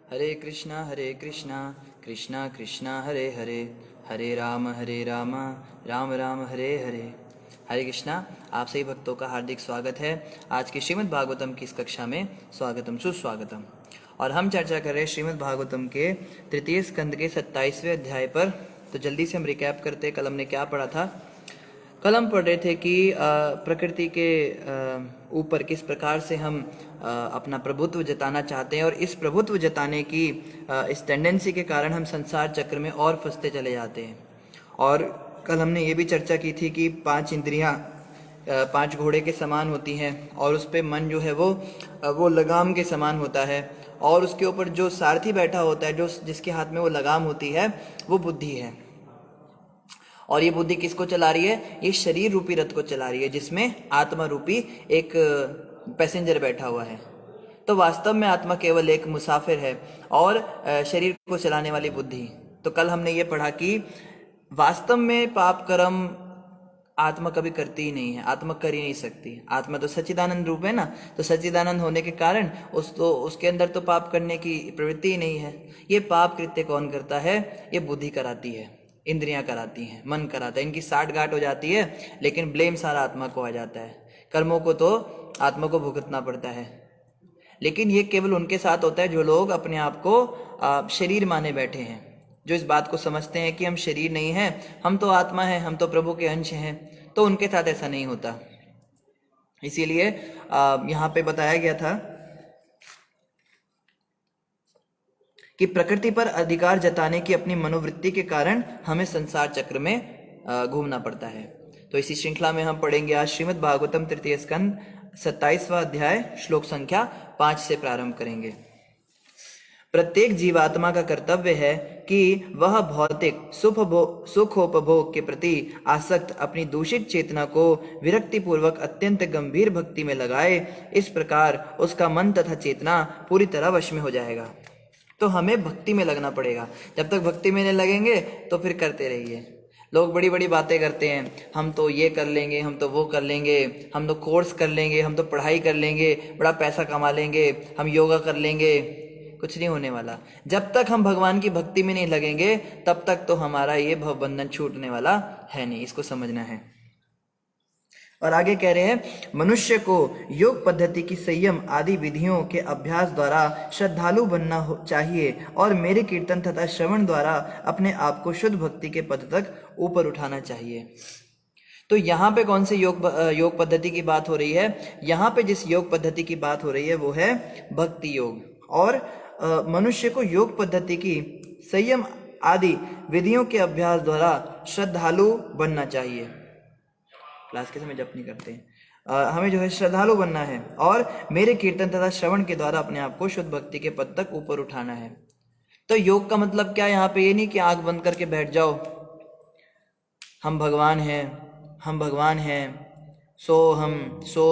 हरे कृष्णा कृष्णा कृष्णा हरे हरे, हरे राम राम राम हरे हरे। हरे कृष्णा। आप सभी भक्तों का हार्दिक स्वागत है आज की श्रीमद् भागवतम की इस कक्षा में। स्वागतम सुस्वागतम। और हम चर्चा कर रहे हैं श्रीमद् भागवतम के तृतीय स्कंद के 27वें अध्याय पर। तो जल्दी से हम रिकैप करते हैं, कल हमने क्या पढ़ा था। कल हम पढ़ रहे थे कि प्रकृति के ऊपर किस प्रकार से हम अपना प्रभुत्व जताना चाहते हैं, और इस प्रभुत्व जताने की इस टेंडेंसी के कारण हम संसार चक्र में और फंसते चले जाते हैं। और कल हमने ये भी चर्चा की थी कि 5 इंद्रियां 5 घोड़े के समान होती हैं, और उस पर मन जो है वो लगाम के समान होता है, और उसके ऊपर जो सारथी बैठा होता है, जो जिसके हाथ में वो लगाम होती है, वो बुद्धि है। और ये बुद्धि किसको चला रही है? ये शरीर रूपी रथ को चला रही है, जिसमें आत्मा रूपी एक पैसेंजर बैठा हुआ है। तो वास्तव में आत्मा केवल एक मुसाफिर है और शरीर को चलाने वाली बुद्धि। तो कल हमने ये पढ़ा कि वास्तव में पाप कर्म आत्मा कभी करती ही नहीं है, आत्मा कर ही नहीं सकती। आत्मा तो सच्चिदानंद रूप है ना, तो सच्चिदानंद होने के कारण उसके अंदर तो पाप करने की प्रवृत्ति ही नहीं है। ये पाप कृत्य कौन करता है? ये बुद्धि कराती है, इंद्रियां कराती हैं, मन कराता है। इनकी साठ गांठ हो जाती है, लेकिन ब्लेम सारा आत्मा को आ जाता है। कर्मों को तो आत्मा को भुगतना पड़ता है। लेकिन ये केवल उनके साथ होता है जो लोग अपने आप को शरीर माने बैठे हैं, जो इस बात को समझते हैं कि हम शरीर नहीं हैं, हम तो आत्मा हैं, हम तो प्रभु के अंश हैं। तो उनके साथ ऐसा नहीं होता। इसीलिए यहाँ पे बताया गया था कि प्रकृति पर अधिकार जताने की अपनी मनोवृत्ति के कारण हमें संसार चक्र में घूमना पड़ता है। तो इसी श्रृंखला में हम पढ़ेंगे आज श्रीमद् भागवतम तृतीय स्कंद 27वां अध्याय, श्लोक संख्या 5 से प्रारंभ करेंगे। प्रत्येक जीवात्मा का कर्तव्य है कि वह भौतिक सुखोपभोग के प्रति आसक्त अपनी दूषित चेतना को विरक्ति पूर्वक अत्यंत गंभीर भक्ति में लगाए। इस प्रकार उसका मन तथा चेतना पूरी तरह वश में हो जाएगा। तो हमें भक्ति में लगना पड़ेगा। जब तक भक्ति में नहीं लगेंगे तो फिर करते रहिए। लोग बड़ी बड़ी बातें करते हैं, हम तो ये कर लेंगे, हम तो वो कर लेंगे, हम तो कोर्स कर लेंगे, हम तो पढ़ाई कर लेंगे, बड़ा पैसा कमा लेंगे, हम योगा कर लेंगे। कुछ नहीं होने वाला। जब तक हम भगवान की भक्ति में नहीं लगेंगे तब तक तो हमारा ये भवबंधन छूटने वाला है नहीं। इसको समझना है। और आगे कह रहे हैं, मनुष्य को योग पद्धति की संयम आदि विधियों के अभ्यास द्वारा श्रद्धालु बनना चाहिए, और मेरे कीर्तन तथा श्रवण द्वारा अपने आप को शुद्ध भक्ति के पद तक ऊपर उठाना चाहिए। तो यहाँ पे कौन से योग पद्धति की बात हो रही है? यहाँ पे जिस योग पद्धति की बात हो रही है वो है भक्ति योग। और मनुष्य को योग पद्धति की संयम आदि विधियों के अभ्यास द्वारा श्रद्धालु बनना चाहिए। क्लास के समय जप नहीं करते हैं। हमें जो है श्रद्धालु बनना है, और मेरे कीर्तन तथा श्रवण के द्वारा अपने आप को शुद्ध भक्ति के पद तक ऊपर उठाना है। तो योग का मतलब क्या? यहाँ पे ये नहीं कि आंख बंद करके बैठ जाओ, हम भगवान हैं, हम भगवान हैं, सो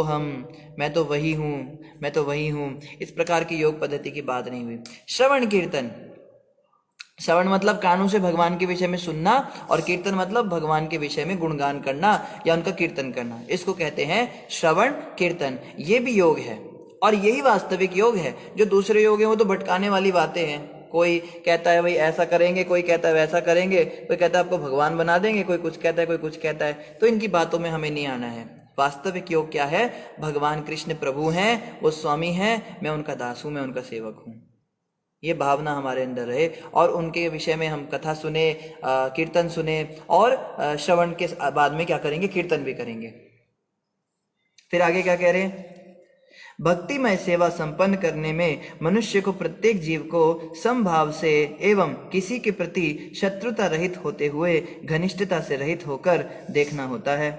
हम, मैं तो वही हूँ, मैं तो वही हूँ। इस प्रकार की योग पद्धति की बात नहीं हुई। श्रवण कीर्तन, श्रवण मतलब कानों से भगवान के विषय में सुनना, और कीर्तन मतलब भगवान के विषय में गुणगान करना या उनका कीर्तन करना। इसको कहते हैं श्रवण कीर्तन। ये भी योग है, और यही वास्तविक योग है। जो दूसरे योग हैं वो तो भटकाने वाली बातें हैं। कोई कहता है भाई ऐसा करेंगे, कोई कहता है वैसा करेंगे, कोई कहता है आपको भगवान बना देंगे, कोई कुछ कहता है, कोई कुछ कहता है। तो इनकी बातों में हमें नहीं आना है। वास्तविक योग क्या है? भगवान कृष्ण प्रभु हैं, वो स्वामी हैं, मैं उनका दास हूं, मैं उनका सेवक हूं। ये भावना हमारे अंदर रहे, और उनके विषय में हम कथा सुने, कीर्तन सुने, और श्रवण के बाद में क्या करेंगे? कीर्तन भी करेंगे। फिर आगे क्या कह रहे हैं? भक्तिमय सेवा संपन्न करने में मनुष्य को प्रत्येक जीव को समभाव से एवं किसी के प्रति शत्रुता रहित होते हुए घनिष्ठता से रहित होकर देखना होता है।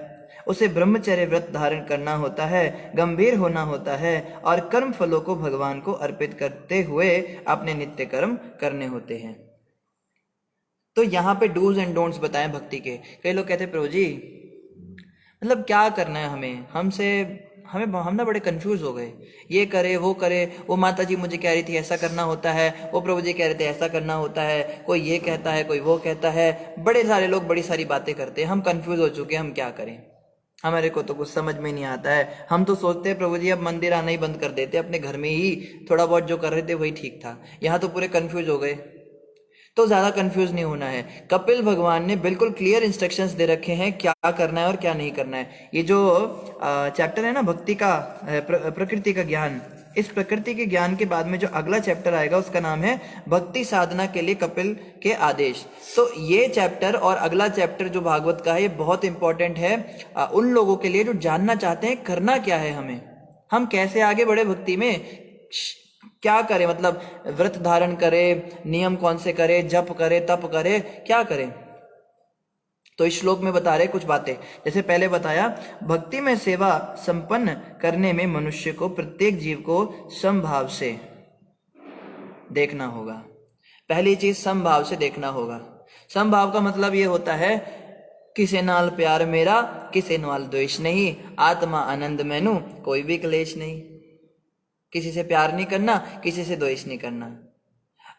उसे ब्रह्मचर्य व्रत धारण करना होता है, गंभीर होना होता है, और कर्म फलों को भगवान को अर्पित करते हुए अपने नित्य कर्म करने होते हैं। तो यहाँ पे डूज एंड डोंट्स बताएं भक्ति के। कई लोग कहते हैं प्रभु जी मतलब क्या करना है हमें हम ना बड़े कंफ्यूज हो गए, ये करे वो करे, वो माता जी मुझे कह रही थी ऐसा करना होता है, वो प्रभु जी कह रहे थे ऐसा करना होता है, कोई ये कहता है, कोई वो कहता है। बड़े सारे लोग बड़ी सारी बातें करते हैं, हम कंफ्यूज हो चुके हैं, हम क्या करें। हमारे को तो कुछ समझ में नहीं आता है। हम तो सोचते हैं प्रभु जी अब मंदिर आना ही बंद कर देते, अपने घर में ही थोड़ा बहुत जो कर रहे थे वही ठीक था। यहाँ तो पूरे कंफ्यूज हो गए। तो ज्यादा कंफ्यूज नहीं होना है। कपिल भगवान ने बिल्कुल क्लियर इंस्ट्रक्शंस दे रखे हैं क्या करना है और क्या नहीं करना है। ये जो चैप्टर है ना भक्ति का, प्रकृति का ज्ञान, इस प्रकृति के ज्ञान के बाद में जो अगला चैप्टर आएगा उसका नाम है भक्ति साधना के लिए कपिल के आदेश। तो ये चैप्टर और अगला चैप्टर जो भागवत का है ये बहुत इंपॉर्टेंट है उन लोगों के लिए जो जानना चाहते हैं करना क्या है हमें, हम कैसे आगे बढ़े भक्ति में, क्या करें, मतलब व्रत धारण करें, नियम कौन से करें, जप करें, तप करें, क्या करें। तो इस श्लोक में बता रहे कुछ बातें। जैसे पहले बताया, भक्ति में सेवा संपन्न करने में मनुष्य को प्रत्येक जीव को समभाव से देखना होगा। पहली चीज समभाव से देखना होगा। समभाव का मतलब ये होता है किसे नाल प्यार मेरा, किसे नाल द्वेष नहीं, आत्मा आनंद मैनू कोई भी क्लेश नहीं। किसी से प्यार नहीं करना, किसी से द्वेष नहीं करना।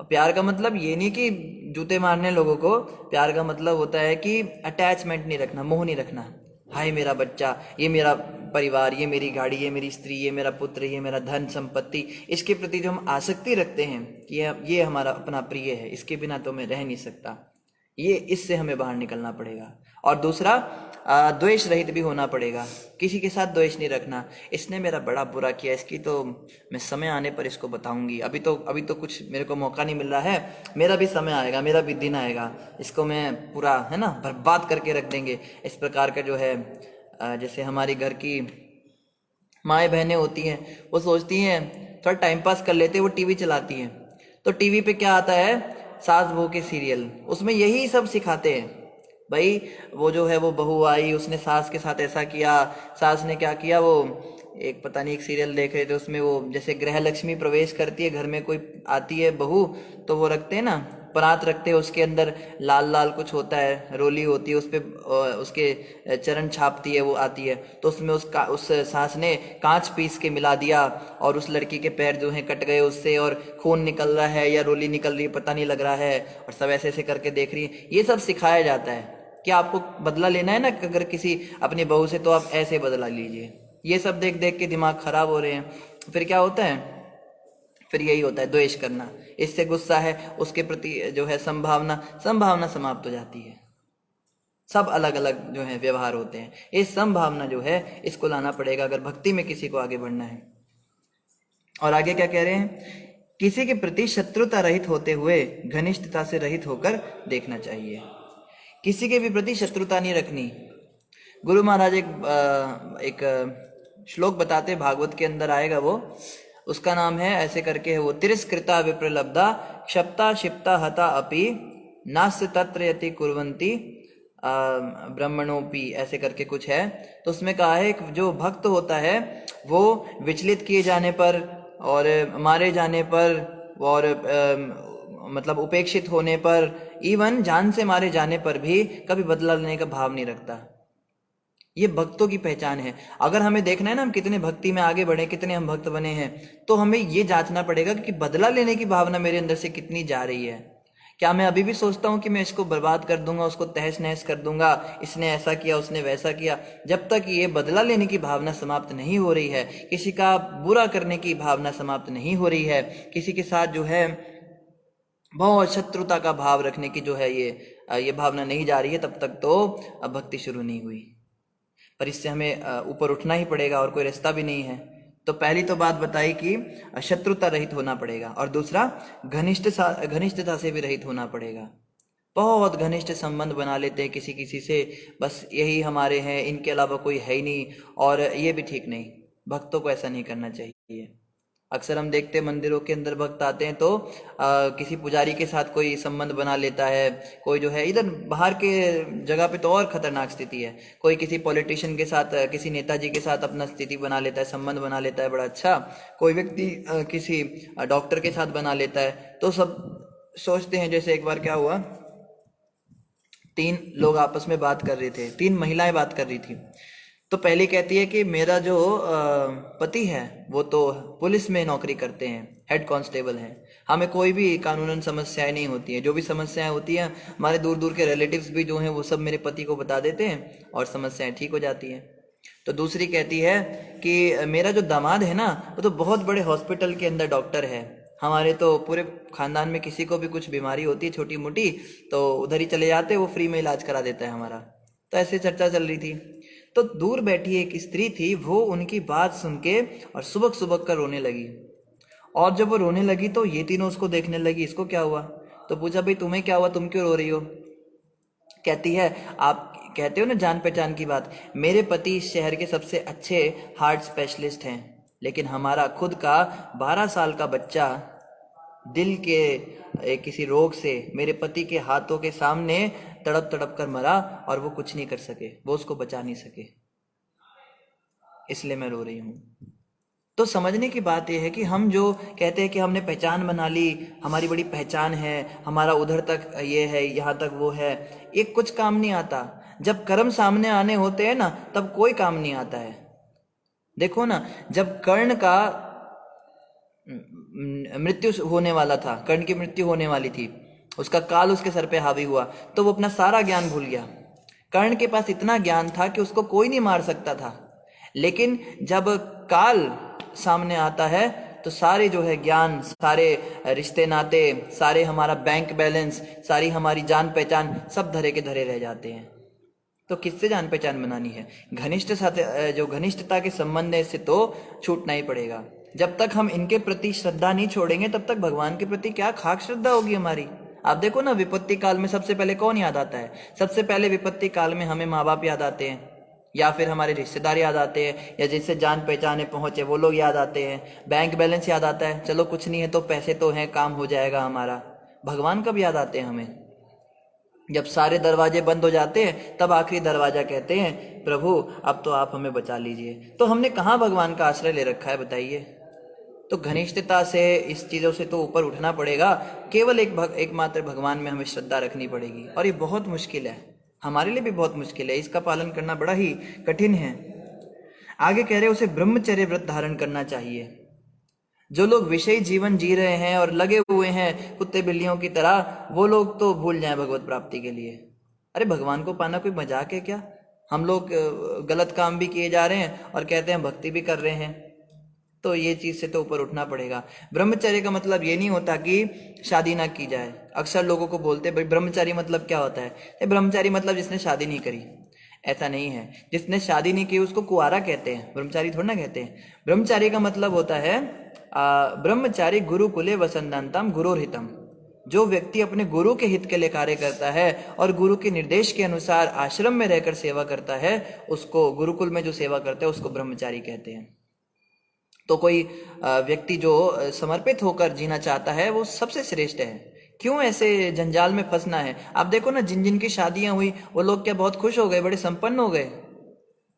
प्यार का मतलब ये नहीं कि जूते मारने लोगों को, प्यार का मतलब होता है कि अटैचमेंट नहीं रखना, मोह नहीं रखना। हाय मेरा बच्चा, ये मेरा परिवार, ये मेरी गाड़ी, ये मेरी स्त्री, ये मेरा पुत्र, ये मेरा धन संपत्ति, इसके प्रति जो हम आसक्ति रखते हैं कि ये हमारा अपना प्रिय है, इसके बिना तो मैं रह नहीं सकता, ये इससे हमें बाहर निकलना पड़ेगा। और दूसरा, द्वेष रहित भी होना पड़ेगा। किसी के साथ द्वेष नहीं रखना, इसने मेरा बड़ा बुरा किया, इसकी तो मैं समय आने पर इसको बताऊंगी, अभी तो कुछ मेरे को मौका नहीं मिल रहा है, मेरा भी समय आएगा, मेरा भी दिन आएगा, इसको मैं पूरा है ना बर्बाद करके रख देंगे। इस प्रकार का जो है, जैसे हमारी घर की माएँ बहनें होती हैं, वो सोचती हैं थोड़ा टाइम पास कर लेते, वो टीवी चलाती हैं, तो टीवी पे क्या आता है, सास बहू के सीरियल, उसमें यही सब सिखाते हैं। भाई वो जो है, वो बहू आई, उसने सास के साथ ऐसा किया, सास ने क्या किया, वो एक पता नहीं एक सीरियल देख रहे थे, उसमें वो जैसे गृह लक्ष्मी प्रवेश करती है, घर में कोई आती है बहू, तो वो रखते हैं ना, परात रखते हैं, उसके अंदर लाल लाल कुछ होता है, रोली होती है, उस पे उसके चरण छापती है, वो आती है, तो उसमें उस सास ने कांच पीस के मिला दिया, और उस लड़की के पैर जो हैं कट गए उससे, और खून निकल रहा है या रोली निकल रही है पता नहीं लग रहा है, और सब ऐसे ऐसे करके देख रही है। ये सब सिखाया जाता है कि आपको बदला लेना है ना अगर किसी अपनी बहू से, तो आप ऐसे बदला लीजिए। ये सब देख देख के दिमाग खराब हो रहे हैं। फिर क्या होता है, फिर यही होता है द्वेष करना, इससे गुस्सा है, उसके प्रति जो है संभावना समाप्त हो जाती है। सब अलग अलग जो है व्यवहार होते हैं। ये संभावना जो है इसको लाना पड़ेगा अगर भक्ति में किसी को आगे बढ़ना है। और आगे क्या कह रहे हैं, किसी के प्रति शत्रुता रहित होते हुए घनिष्ठता से रहित होकर देखना चाहिए। किसी के भी प्रति शत्रुता नहीं रखनी। गुरु महाराज एक श्लोक बताते, भागवत के अंदर आएगा वो, उसका नाम है ऐसे करके है वो, तिरस्कृता विप्रलब्धा क्षप्ता क्षिप्ता हता अपि नास्य तत्र यति कुर्वन्ति ब्रह्मणोपि, ऐसे करके कुछ है। तो उसमें कहा है कि जो भक्त होता है वो विचलित किए जाने पर और मारे जाने पर और मतलब उपेक्षित होने पर, इवन जान से मारे जाने पर भी कभी बदला लेने का भाव नहीं रखता। ये भक्तों की पहचान है। अगर हमें देखना है ना हम कितने भक्ति में आगे बढ़े, कितने हम भक्त बने हैं, तो हमें ये जांचना पड़ेगा कि बदला लेने की भावना मेरे अंदर से कितनी जा रही है। क्या मैं अभी भी सोचता हूँ कि मैं इसको बर्बाद कर दूंगा, उसको तहस नहस कर दूंगा, इसने ऐसा किया, उसने वैसा किया। जब तक ये बदला लेने की भावना समाप्त नहीं हो रही है, किसी का बुरा करने की भावना समाप्त नहीं हो रही है, किसी के साथ जो है बहुत शत्रुता का भाव रखने की जो है ये भावना नहीं जा रही है, तब तक तो अब भक्ति शुरू नहीं हुई। पर इससे हमें ऊपर उठना ही पड़ेगा और कोई रास्ता भी नहीं है। तो पहली तो बात बताई कि शत्रुता रहित होना पड़ेगा, और दूसरा घनिष्ठता से भी रहित होना पड़ेगा। बहुत घनिष्ठ संबंध बना लेते हैं किसी किसी से, बस यही हमारे हैं, इनके अलावा कोई है ही नहीं, और ये भी ठीक नहीं। भक्तों को ऐसा नहीं करना चाहिए। अक्सर हम देखते हैं मंदिरों के अंदर भक्त आते हैं तो किसी पुजारी के साथ कोई संबंध बना लेता है, कोई जो है इधर बाहर के जगह पे तो और खतरनाक स्थिति है, कोई किसी पॉलिटिशियन के साथ, किसी नेताजी के साथ अपना स्थिति बना लेता है, संबंध बना लेता है बड़ा अच्छा, कोई व्यक्ति किसी डॉक्टर के साथ बना लेता है। तो सब सोचते हैं, जैसे एक बार क्या हुआ, 3 लोग आपस में बात कर रहे थे, 3 महिलाएं बात कर रही थी। तो पहली कहती है कि मेरा जो पति है वो तो पुलिस में नौकरी करते हैं, हेड कांस्टेबल हैं, हमें कोई भी कानूनन समस्याएं नहीं होती है, जो भी समस्याएं होती हैं हमारे दूर दूर के रिलेटिव्स भी जो हैं वो सब मेरे पति को बता देते हैं और समस्याएं ठीक हो जाती हैं। तो दूसरी कहती है कि मेरा जो दामाद है ना वो तो बहुत बड़े हॉस्पिटल के अंदर डॉक्टर है, हमारे तो पूरे खानदान में किसी को भी कुछ बीमारी होती है छोटी मोटी तो उधर ही चले जाते, वो फ्री में इलाज करा देता है हमारा। तो ऐसे चर्चा चल रही थी। तो दूर बैठी एक स्त्री थी, वो उनकी बात सुन के और सुबक सुबक कर रोने लगी। और जब वो रोने लगी तो ये तीनों उसको देखने लगी, इसको क्या हुआ? तो पूछा भाई तुम्हें क्या हुआ, तुम क्यों रो रही हो? कहती है आप कहते हो ना जान पहचान की बात, मेरे पति इस शहर के सबसे अच्छे हार्ट स्पेशलिस्ट हैं, लेकिन हमारा खुद का 12 साल का बच्चा दिल के किसी रोग से मेरे पति के हाथों के सामने तड़प तड़प कर मरा और वो कुछ नहीं कर सके, वो उसको बचा नहीं सके, इसलिए मैं रो रही हूँ। तो समझने की बात यह है कि हम जो कहते हैं कि हमने पहचान बना ली, हमारी बड़ी पहचान है, हमारा उधर तक ये है, यहाँ तक वो है, ये कुछ काम नहीं आता। जब कर्म सामने आने होते हैं ना तब कोई काम नहीं आता है। देखो ना, जब कर्ण का मृत्यु होने वाला था, कर्ण की मृत्यु होने वाली थी, उसका काल उसके सर पे हावी हुआ, तो वो अपना सारा ज्ञान भूल गया। कर्ण के पास इतना ज्ञान था कि उसको कोई नहीं मार सकता था, लेकिन जब काल सामने आता है तो सारे जो है ज्ञान, सारे रिश्ते नाते, सारे हमारा बैंक बैलेंस, सारी हमारी जान पहचान सब धरे के धरे रह जाते हैं। तो किससे जान पहचान बनानी है? घनिष्ठ साथ, जो घनिष्ठता के संबंध है इससे तो छूटना ही पड़ेगा। जब तक हम इनके प्रति श्रद्धा नहीं छोड़ेंगे तब तक भगवान के प्रति क्या खाक श्रद्धा होगी हमारी। आप देखो ना, विपत्ति काल में सबसे पहले कौन याद आता है? सबसे पहले विपत्ति काल में हमें माँ बाप याद आते हैं, या फिर हमारे रिश्तेदार याद आते हैं, या जिससे जान पहचाने पहुंचे वो लोग याद आते हैं। बैंक बैलेंस याद आता है, चलो कुछ नहीं है तो पैसे तो हैं, काम हो जाएगा हमारा। भगवान कब याद आते हैं हमें? जब सारे दरवाजे बंद हो जाते हैं तब आखिरी दरवाजा कहते हैं प्रभु अब तो आप हमें बचा लीजिए। तो हमने कहाँ भगवान का आश्रय ले रखा है बताइए? तो घनिष्ठता से, इस चीज़ों से तो ऊपर उठना पड़ेगा। केवल एकमात्र भगवान में हमें श्रद्धा रखनी पड़ेगी, और ये बहुत मुश्किल है, हमारे लिए भी बहुत मुश्किल है, इसका पालन करना बड़ा ही कठिन है। आगे कह रहे उसे ब्रह्मचर्य व्रत धारण करना चाहिए। जो लोग विषयी जीवन जी रहे हैं और लगे हुए हैं कुत्ते बिल्लियों की तरह, वो लोग तो भूल जाएं भगवत प्राप्ति के लिए। अरे भगवान को पाना कोई मजाक है क्या? हम लोग गलत काम भी किए जा रहे हैं और कहते हैं भक्ति भी कर रहे हैं। तो ये चीज से तो ऊपर उठना पड़ेगा। ब्रह्मचर्य का मतलब ये नहीं होता कि शादी ना की जाए। अक्सर लोगों को बोलते भाई ब्रह्मचारी मतलब क्या होता है? ब्रह्मचारी मतलब जिसने शादी नहीं करी, ऐसा नहीं है। जिसने शादी नहीं की उसको कुआरा कहते हैं, ब्रह्मचारी थोड़ा ना कहते हैं। ब्रह्मचारी का मतलब होता है ब्रह्मचारी गुरुकुले वसंतांतम गुरुहितम। जो व्यक्ति अपने गुरु के हित के लिए कार्य करता है और गुरु के निर्देश के अनुसार आश्रम में रहकर सेवा करता है, उसको गुरुकुल में जो सेवा करता है उसको ब्रह्मचारी कहते हैं। तो कोई व्यक्ति जो समर्पित होकर जीना चाहता है वो सबसे श्रेष्ठ है। क्यों ऐसे जंजाल में फंसना है? आप देखो ना, जिन जिन की शादियां हुई वो लोग क्या बहुत खुश हो गए, बड़े संपन्न हो गए?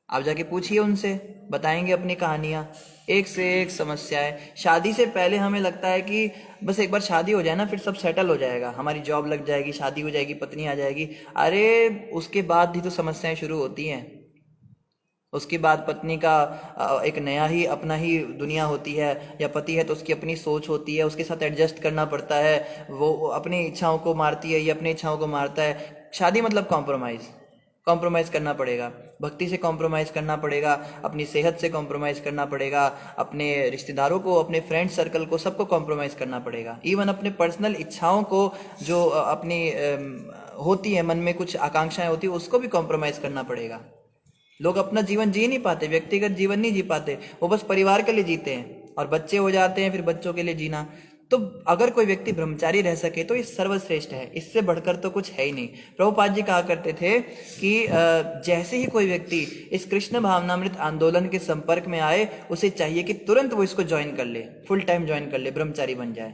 आप जाके पूछिए उनसे, बताएंगे अपनी कहानियां। एक से एक समस्या है। शादी से पहले हमें लगता है कि बस एक बार शादी हो जाए ना फिर सब सेटल हो जाएगा, हमारी जॉब लग जाएगी, शादी हो जाएगी, पत्नी आ जाएगी। अरे उसके बाद ही तो समस्याएं शुरू होती हैं। उसके बाद पत्नी का एक नया ही अपना ही दुनिया होती है, या पति है तो उसकी अपनी सोच होती है, उसके साथ एडजस्ट करना पड़ता है। वो अपनी इच्छाओं को मारती है, ये अपनी इच्छाओं को मारता है। शादी मतलब कॉम्प्रोमाइज़, कॉम्प्रोमाइज़ करना पड़ेगा। भक्ति से कॉम्प्रोमाइज़ करना पड़ेगा, अपनी सेहत से कॉम्प्रोमाइज़ करना पड़ेगा, अपने रिश्तेदारों को, अपने फ्रेंड सर्कल को, सबको कॉम्प्रोमाइज़ करना पड़ेगा। इवन अपने पर्सनल इच्छाओं को, जो अपनी होती है, मन में कुछ आकांक्षाएं होती है, उसको भी कॉम्प्रोमाइज़ करना पड़ेगा। लोग अपना जीवन जी नहीं पाते, व्यक्तिगत जीवन नहीं जी पाते, वो बस परिवार के लिए जीते हैं, और बच्चे हो जाते हैं फिर बच्चों के लिए जीना। तो अगर कोई व्यक्ति ब्रह्मचारी रह सके तो ये सर्वश्रेष्ठ है, इससे बढ़कर तो कुछ है ही नहीं। प्रभुपाद जी कहा करते थे कि जैसे ही कोई व्यक्ति इस कृष्ण भावनामृत आंदोलन के संपर्क में आए, उसे चाहिए कि तुरंत वो इसको ज्वाइन कर ले, फुल टाइम ज्वाइन कर ले, ब्रह्मचारी बन जाए।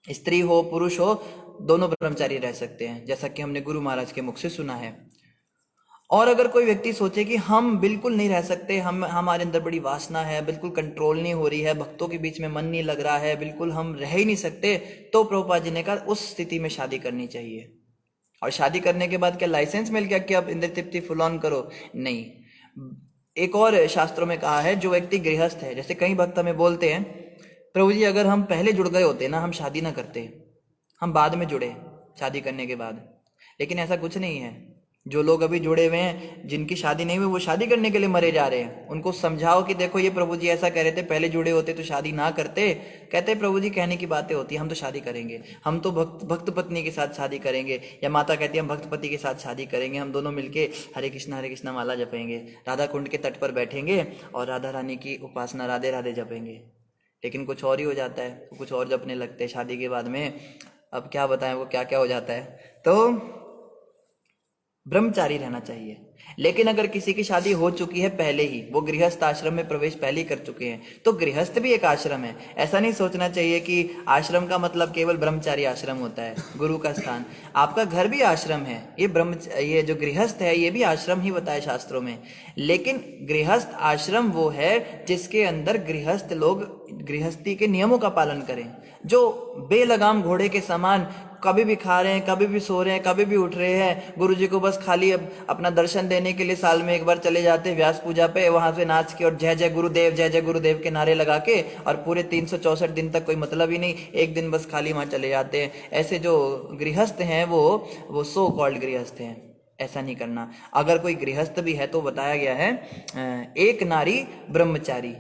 स्त्री हो पुरुष हो, दोनों ब्रह्मचारी रह सकते हैं, जैसा कि हमने गुरु महाराज के मुख से सुना है। और अगर कोई व्यक्ति सोचे कि हम बिल्कुल नहीं रह सकते, हम हमारे अंदर बड़ी वासना है, बिल्कुल कंट्रोल नहीं हो रही है, भक्तों के बीच में मन नहीं लग रहा है, बिल्कुल हम रह ही नहीं सकते, तो प्रभुपाद जी ने कहा उस स्थिति में शादी करनी चाहिए। और शादी करने के बाद क्या लाइसेंस मिल गया कि अब इंद्र तृप्ति फुल ऑन करो? नहीं। एक और शास्त्रों में कहा है, जो व्यक्ति गृहस्थ है, जैसे कई भक्त हमें बोलते हैं प्रभु जी अगर हम पहले जुड़ गए होते ना, हम शादी ना करते, हम बाद में जुड़े शादी करने के बाद। लेकिन ऐसा कुछ नहीं है। जो लोग अभी जुड़े हुए हैं, जिनकी शादी नहीं हुई, वो शादी करने के लिए मरे जा रहे हैं, उनको समझाओ कि देखो ये प्रभु जी ऐसा कह रहे थे, पहले जुड़े होते तो शादी ना करते। कहते प्रभु जी कहने की बातें होती है, हम तो शादी करेंगे, हम तो भक्त पत्नी के साथ शादी करेंगे, या माता कहती है हम भक्त पति के साथ शादी करेंगे, हम दोनों मिलके हरे कृष्णा माला जपेंगे, राधा कुंड के तट पर बैठेंगे और राधा रानी की उपासना राधे राधे जपेंगे। लेकिन कुछ और ही हो जाता है, कुछ और जपने लगते हैं शादी के बाद में। अब क्या बताएं वो क्या क्या हो जाता है। तो ब्रह्मचारी रहना चाहिए। लेकिन अगर किसी की शादी हो चुकी है पहले ही, वो गृहस्थ आश्रम में प्रवेश पहले ही कर चुके हैं, तो गृहस्थ भी एक आश्रम है। ऐसा नहीं सोचना चाहिए कि आश्रम का मतलब केवल ब्रह्मचारी आश्रम होता है, गुरु का स्थान। आपका घर भी आश्रम है, ये जो गृहस्थ है ये भी आश्रम ही बताया शास्त्रों में। लेकिन गृहस्थ आश्रम वो है जिसके अंदर गृहस्थ लोग गृहस्थी के नियमों का पालन करें। जो बेलगाम घोड़े के समान कभी भी खा रहे हैं, कभी भी सो रहे हैं, कभी भी उठ रहे हैं, गुरु जी को बस खाली अपना दर्शन देने के लिए साल में एक बार चले जाते हैं व्यास पूजा पे, वहां से नाच के और जय जय गुरुदेव के नारे लगा के, और पूरे 364 दिन तक कोई मतलब ही नहीं, एक दिन बस खाली वहां चले जाते हैं। ऐसे जो गृहस्थ हैं वो सो कॉल्ड गृहस्थ हैं। ऐसा नहीं करना। अगर कोई गृहस्थ भी है तो बताया गया है एक नारी ब्रह्मचारी,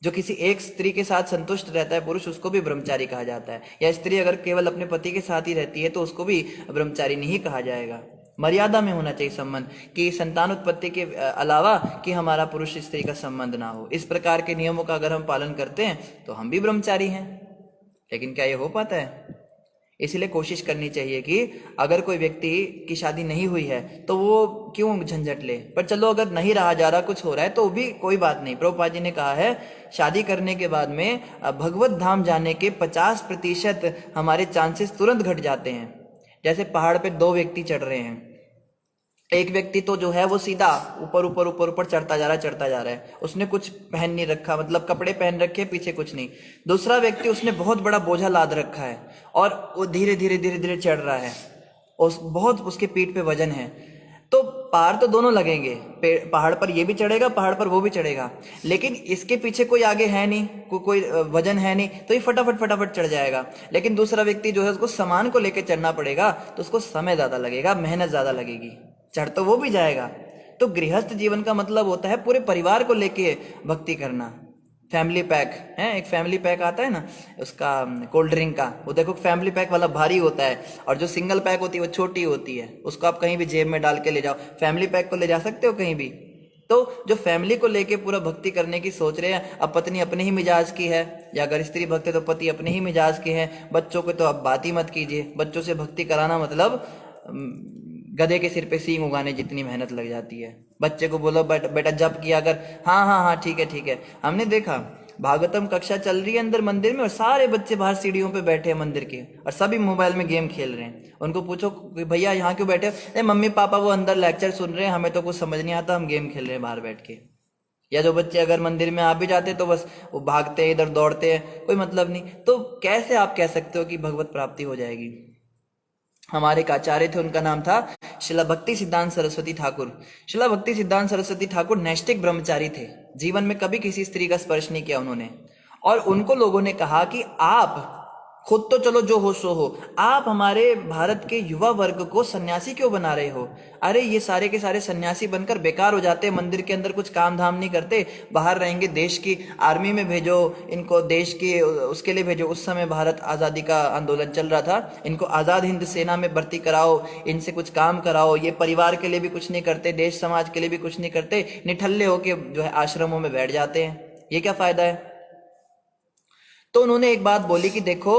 जो किसी एक स्त्री के साथ संतुष्ट रहता है पुरुष, उसको भी ब्रह्मचारी कहा जाता है। या स्त्री अगर केवल अपने पति के साथ ही रहती है तो उसको भी ब्रह्मचारी नहीं कहा जाएगा। मर्यादा में होना चाहिए संबंध, कि संतान उत्पत्ति के अलावा कि हमारा पुरुष स्त्री का संबंध ना हो। इस प्रकार के नियमों का अगर हम पालन करते हैं तो हम भी ब्रह्मचारी हैं। लेकिन क्या ये हो पाता है? इसीलिए कोशिश करनी चाहिए कि अगर कोई व्यक्ति की शादी नहीं हुई है तो वो क्यों झंझट ले। पर चलो अगर नहीं रहा जा रहा, कुछ हो रहा है तो भी कोई बात नहीं। प्रभुपाद जी ने कहा है शादी करने के बाद में भगवत धाम जाने के 50% हमारे चांसेस तुरंत घट जाते हैं। जैसे पहाड़ पे 2 व्यक्ति चढ़ रहे हैं, एक व्यक्ति तो जो है वो सीधा ऊपर चढ़ता जा रहा है, उसने कुछ पहन नहीं रखा, मतलब कपड़े पहन रखे पीछे कुछ नहीं। दूसरा व्यक्ति उसने बहुत बड़ा बोझा लाद रखा है और वो धीरे धीरे चढ़ रहा है, बहुत उसके पीठ पे वजन है। तो पार तो दोनों लगेंगे, पहाड़ पर ये भी चढ़ेगा, पहाड़ पर वो भी चढ़ेगा, लेकिन इसके पीछे कोई आगे है नहीं, कोई वजन है नहीं, तो ये फटाफट चढ़ जाएगा। लेकिन दूसरा व्यक्ति जो है उसको सामान को लेकर चढ़ना पड़ेगा, तो उसको समय ज्यादा लगेगा, मेहनत ज्यादा लगेगी, चढ़ तो वो भी जाएगा। तो गृहस्थ जीवन का मतलब होता है पूरे परिवार को लेके भक्ति करना। फैमिली पैक है, एक फैमिली पैक आता है ना उसका कोल्ड ड्रिंक का, वो देखो फैमिली पैक वाला भारी होता है, और जो सिंगल पैक होती है वो छोटी होती है, उसको आप कहीं भी जेब में डाल के ले जाओ। फैमिली पैक को ले जा सकते हो कहीं भी। तो जो फैमिली को लेके पूरा भक्ति करने की सोच रहे हैं, अब पत्नी अपने ही मिजाज की है, या अगर स्त्री भक्त है तो पति अपने ही मिजाज के हैं, बच्चों को तो अब बात ही मत कीजिए। बच्चों से भक्ति कराना मतलब गधे के सिर पे सींग उगाने जितनी मेहनत लग जाती है। बच्चे को बोलो बेटा जप किया अगर, हाँ ठीक है। हमने देखा भागवतम कक्षा चल रही है अंदर मंदिर में, और सारे बच्चे बाहर सीढ़ियों पे बैठे हैं मंदिर के, और सभी मोबाइल में गेम खेल रहे हैं। उनको पूछो भैया यहाँ क्यों बैठे? अरे मम्मी पापा वो अंदर लेक्चर सुन रहे हैं, हमें तो कुछ समझ नहीं आता, हम गेम खेल रहे हैं बाहर बैठ के। या जो बच्चे अगर मंदिर में आ भी जाते तो बस वो भागते हैं, इधर दौड़ते हैं, कोई मतलब नहीं। तो कैसे आप कह सकते हो कि भगवत प्राप्ति हो जाएगी? हमारे एक आचार्य थे, उनका नाम था शिला भक्ति सिद्धांत सरस्वती ठाकुर। शिला भक्ति सिद्धांत सरस्वती ठाकुर नैष्ठिक ब्रह्मचारी थे, जीवन में कभी किसी स्त्री का स्पर्श नहीं किया उन्होंने। और उनको लोगों ने कहा कि आप खुद तो चलो जो हो सो हो, आप हमारे भारत के युवा वर्ग को सन्यासी क्यों बना रहे हो? अरे ये सारे के सारे सन्यासी बनकर बेकार हो जाते हैं, मंदिर के अंदर कुछ काम धाम नहीं करते, बाहर रहेंगे, देश की आर्मी में भेजो इनको, देश की उसके लिए भेजो। उस समय भारत आज़ादी का आंदोलन चल रहा था, इनको आज़ाद हिंद सेना में भर्ती कराओ, इनसे कुछ काम कराओ। ये परिवार के लिए भी कुछ नहीं करते, देश समाज के लिए भी कुछ नहीं करते, निठल्ले होके जो है आश्रमों में बैठ जाते हैं, ये क्या फायदा है? तो उन्होंने एक बात बोली कि देखो,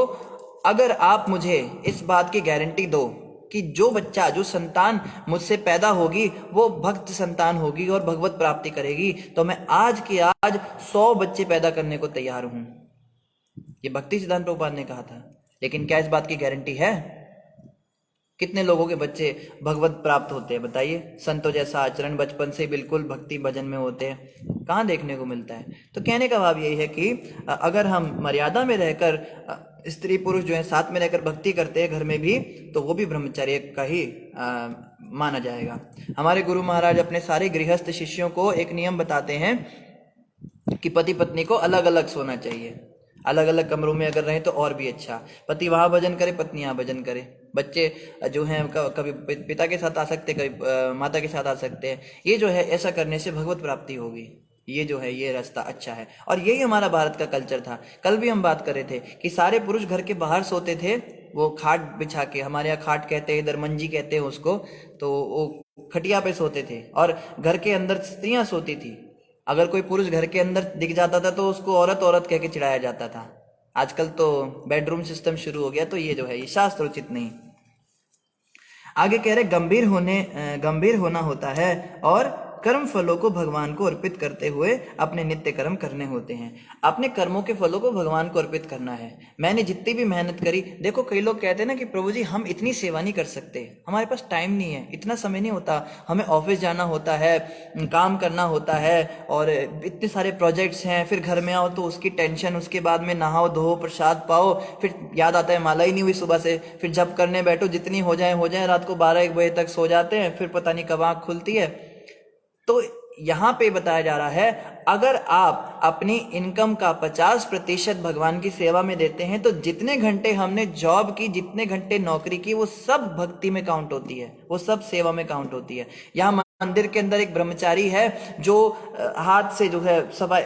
अगर आप मुझे इस बात की गारंटी दो कि जो बच्चा, जो संतान मुझसे पैदा होगी वो भक्त संतान होगी और भगवत प्राप्ति करेगी, तो मैं आज के आज 100 बच्चे पैदा करने को तैयार हूं। ये भक्ति सिद्धांत प्रभुपाद ने कहा था। लेकिन क्या इस बात की गारंटी है? कितने लोगों के बच्चे भगवत प्राप्त होते हैं बताइए? संतों जैसा आचरण बचपन से बिल्कुल भक्ति भजन में होते हैं, कहाँ देखने को मिलता है? तो कहने का भाव यही है कि अगर हम मर्यादा में रहकर स्त्री पुरुष जो है साथ में रहकर भक्ति करते हैं घर में भी, तो वो भी ब्रह्मचर्य का ही माना जाएगा। हमारे गुरु महाराज अपने सारे गृहस्थ शिष्यों को एक नियम बताते हैं कि पति पत्नी को अलग अलग सोना चाहिए। अलग अलग कमरों में अगर रहें तो और भी अच्छा। पति वहां भजन करे, पत्नी यहाँ भजन करे, बच्चे जो हैं कभी पिता के साथ आ सकते हैं, कभी माता के साथ आ सकते हैं। ये जो है ऐसा करने से भगवत प्राप्ति होगी। ये जो है ये रास्ता अच्छा है, और यही हमारा भारत का कल्चर था। कल भी हम बात कर रहे थे कि सारे पुरुष घर के बाहर सोते थे, वो खाट बिछा के, हमारे यहाँ खाट कहते हैं, इधर मंजी कहते हैं उसको, तो वो खटिया पे सोते थे, और घर के अंदर स्त्रियां सोती थी। अगर कोई पुरुष घर के अंदर दिख जाता था तो उसको औरत औरत कह के चिढ़ाया जाता था। आजकल तो बेडरूम सिस्टम शुरू हो गया, तो ये जो है ये शास्त्रोचित नहीं। आगे कह रहे गंभीर होना होता है, और कर्म फलों को भगवान को अर्पित करते हुए अपने नित्य कर्म करने होते हैं। अपने कर्मों के फलों को भगवान को अर्पित करना है। मैंने जितनी भी मेहनत करी, देखो कई लोग कहते हैं ना कि प्रभु जी हम इतनी सेवा नहीं कर सकते, हमारे पास टाइम नहीं है, इतना समय नहीं होता, हमें ऑफिस जाना होता है, काम करना होता है, और इतने सारे प्रोजेक्ट्स हैं, फिर घर में आओ तो उसकी टेंशन, उसके बाद में नहाओ धो प्रसाद पाओ, फिर याद आता है माला ही नहीं हुई सुबह से, फिर जब करने बैठो जितनी हो जाए, रात को 12-1 बजे तक सो जाते हैं, फिर पता नहीं कब आँख खुलती है। तो यहां पे बताया जा रहा है, अगर आप अपनी इनकम का 50% भगवान की सेवा में देते हैं, तो जितने घंटे हमने जॉब की, जितने घंटे नौकरी की, वो सब भक्ति में काउंट होती है, वो सब सेवा में काउंट होती है। यहाँ मंदिर के अंदर एक ब्रह्मचारी है जो हाथ से जो है सफाई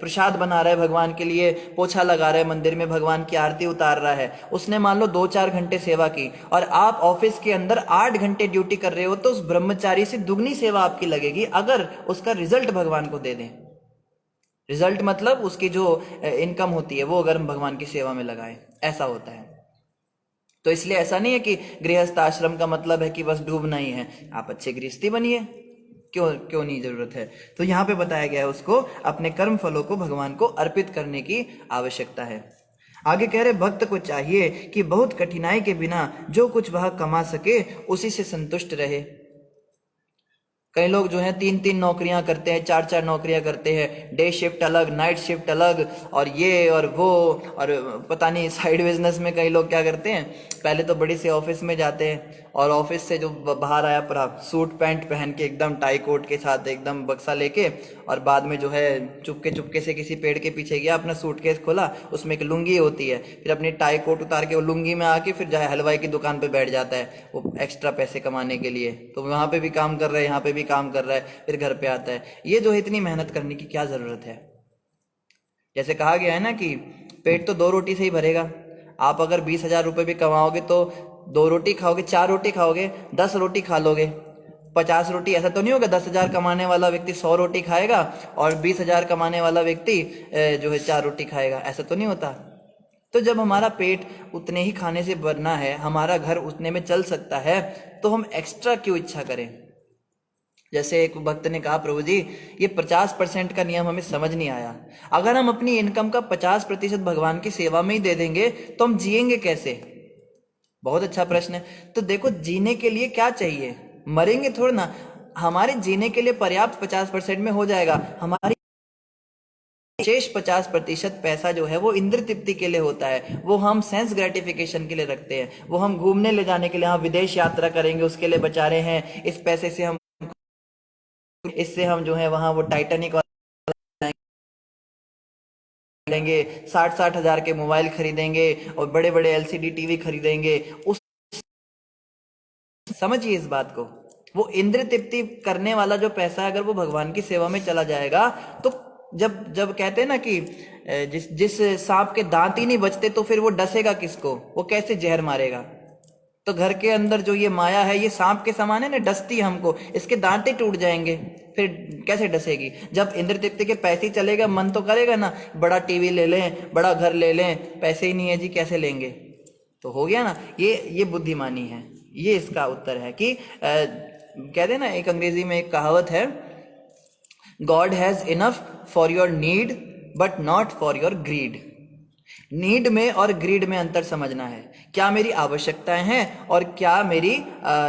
प्रसाद बना रहा है भगवान के लिए, पोछा लगा रहा है, मंदिर में भगवान की आरती उतार रहा है। उसने मान लो 2-4 घंटे सेवा की, और आप ऑफिस के अंदर 8 घंटे ड्यूटी कर रहे हो, तो उस ब्रह्मचारी से दुगनी सेवा आपकी लगेगी अगर उसका रिजल्ट भगवान को दे दें। रिजल्ट मतलब उसकी जो इनकम होती है वो अगर हम भगवान की सेवा में लगाएं, ऐसा होता है। तो इसलिए ऐसा नहीं है कि गृहस्थ आश्रम का मतलब है कि बस डूबना ही है, आप अच्छे गृहस्थी बनिए, क्यों नहीं जरूरत है। तो यहाँ पे बताया गया है उसको अपने कर्म फलों को भगवान को अर्पित करने की आवश्यकता है। आगे कह रहे भक्त को चाहिए कि बहुत कठिनाई के बिना जो कुछ वह कमा सके उसी से संतुष्ट रहे। कई लोग जो हैं 3-3 नौकरियां करते हैं, 4-4 नौकरियां करते हैं, डे शिफ्ट अलग, नाइट शिफ्ट अलग, और ये और वो, और पता नहीं साइड बिजनेस में कई लोग क्या करते हैं, पहले तो बड़ी सी ऑफिस में जाते हैं, और ऑफिस से जो बाहर आया पर सूट पैंट पहन के एकदम टाई कोट के साथ एकदम बक्सा लेके, और बाद में जो है चुपके चुपके से किसी पेड़ के पीछे गया, अपना सूटकेस खोला, उसमें एक लुंगी होती है, फिर अपनी टाई कोट उतार के वो लुंगी में आके फिर जो है हलवाई की दुकान पे बैठ जाता है वो एक्स्ट्रा पैसे कमाने के लिए। तो वहां पे भी काम कर रहा है, यहाँ पे भी काम कर रहा है, फिर घर पे आता है। ये जो है इतनी मेहनत करने की क्या जरूरत है। जैसे कहा गया है ना कि पेट तो 2 रोटी से ही भरेगा। आप अगर 20,000 रुपए भी कमाओगे तो 2 रोटी खाओगे, 4 रोटी खाओगे, 10 रोटी खा लोगे, 50 रोटी, ऐसा तो नहीं होगा 10,000 कमाने वाला व्यक्ति 100 रोटी खाएगा और 20,000 कमाने वाला व्यक्ति जो है 4 रोटी खाएगा, ऐसा तो नहीं होता। तो जब हमारा पेट उतने ही खाने से भरना है, हमारा घर उतने में चल सकता है, तो हम एक्स्ट्रा क्यों इच्छा करें। जैसे एक भक्त ने कहा, प्रभु जी ये 50% का नियम हमें समझ नहीं आया, अगर हम अपनी इनकम का 50% भगवान की सेवा में ही दे देंगे तो हम जिएंगे कैसे। बहुत अच्छा प्रश्न है। तो देखो जीने के लिए क्या चाहिए, मरेंगे थोड़ा ना, हमारे जीने के लिए पर्याप्त 50% में हो जाएगा। हमारी शेष 50% पैसा जो है वो इंद्र तृप्ति के लिए होता है, वो हम सेंस ग्रेटिफिकेशन के लिए रखते हैं, वो हम घूमने ले जाने के लिए, हम विदेश यात्रा करेंगे उसके लिए बचा रहे हैं। इस पैसे से इससे हम जो है वहां वो टाइटैनिक खरीदेंगे, 60-60 हजार के मोबाइल खरीदेंगे और बड़े बड़े एलसीडी टीवी खरीदेंगे। उस समझिए इस बात को, वो इंद्र तृप्ति करने वाला जो पैसा है अगर वो भगवान की सेवा में चला जाएगा, तो जब जब कहते हैं ना कि जिस सांप के दांत ही नहीं बचते तो फिर वो डसेगा किसको, वो कैसे जहर मारेगा। तो घर के अंदर जो ये माया है ये सांप के समान है ना, डसती हमको, इसके दांत ही टूट जाएंगे, फिर कैसे डसेगी। जब इंद्र तृप्ति के पैसे ही चलेगा, मन तो करेगा ना बड़ा टीवी ले लें, बड़ा घर ले लें, पैसे ही नहीं है जी कैसे लेंगे। तो हो गया ना, ये बुद्धिमानी है। ये इसका उत्तर है कि कहते हैं ना, एक अंग्रेजी में एक कहावत है, God has enough for your need but not for your greed. Need में और ग्रीड में अंतर समझना है, क्या मेरी आवश्यकताएं हैं और क्या मेरी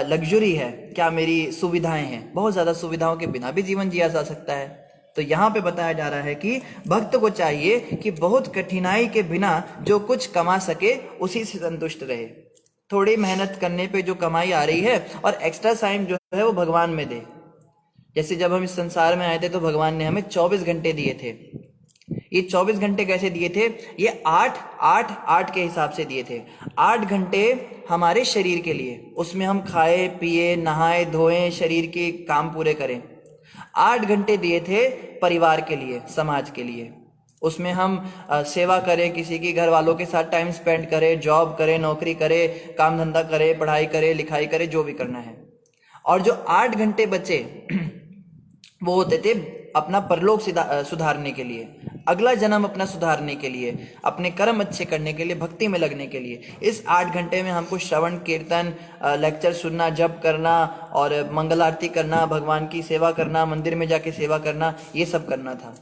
लग्जरी है, क्या मेरी सुविधाएं हैं। बहुत ज्यादा सुविधाओं के बिना भी जीवन जिया जा सकता है। तो यहाँ पे बताया जा रहा है कि भक्त को चाहिए कि बहुत कठिनाई के बिना जो कुछ कमा सके उसी से संतुष्ट रहे। थोड़ी मेहनत करने पे जो कमाई आ रही है और एक्स्ट्रा टाइम जो है वो भगवान में दे। जैसे जब हम इस संसार में आए थे तो भगवान ने हमें 24 घंटे दिए थे, ये 24 घंटे कैसे दिए थे? ये 8 के हिसाब से दिए थे। 8 घंटे हमारे शरीर के लिए, उसमें हम खाए पिए नहाए धोएं शरीर के काम पूरे करें। 8 घंटे दिए थे परिवार के लिए, समाज के लिए, उसमें हम सेवा करें, किसी की घर वालों के साथ टाइम स्पेंड करें, जॉब करें, नौकरी करें, काम धंधा करें, पढ़ाई करें, लिखाई करें, जो भी करना है। और जो 8 घंटे बचे वो होते थे अपना परलोक सुधारने के लिए, अगला जन्म अपना सुधारने के लिए, अपने कर्म अच्छे करने के लिए, भक्ति में लगने के लिए। इस 8 घंटे में हमको श्रवण कीर्तन, लेक्चर सुनना, जप करना और मंगल आरती करना, भगवान की सेवा करना, मंदिर में जाके सेवा करना, ये सब करना था।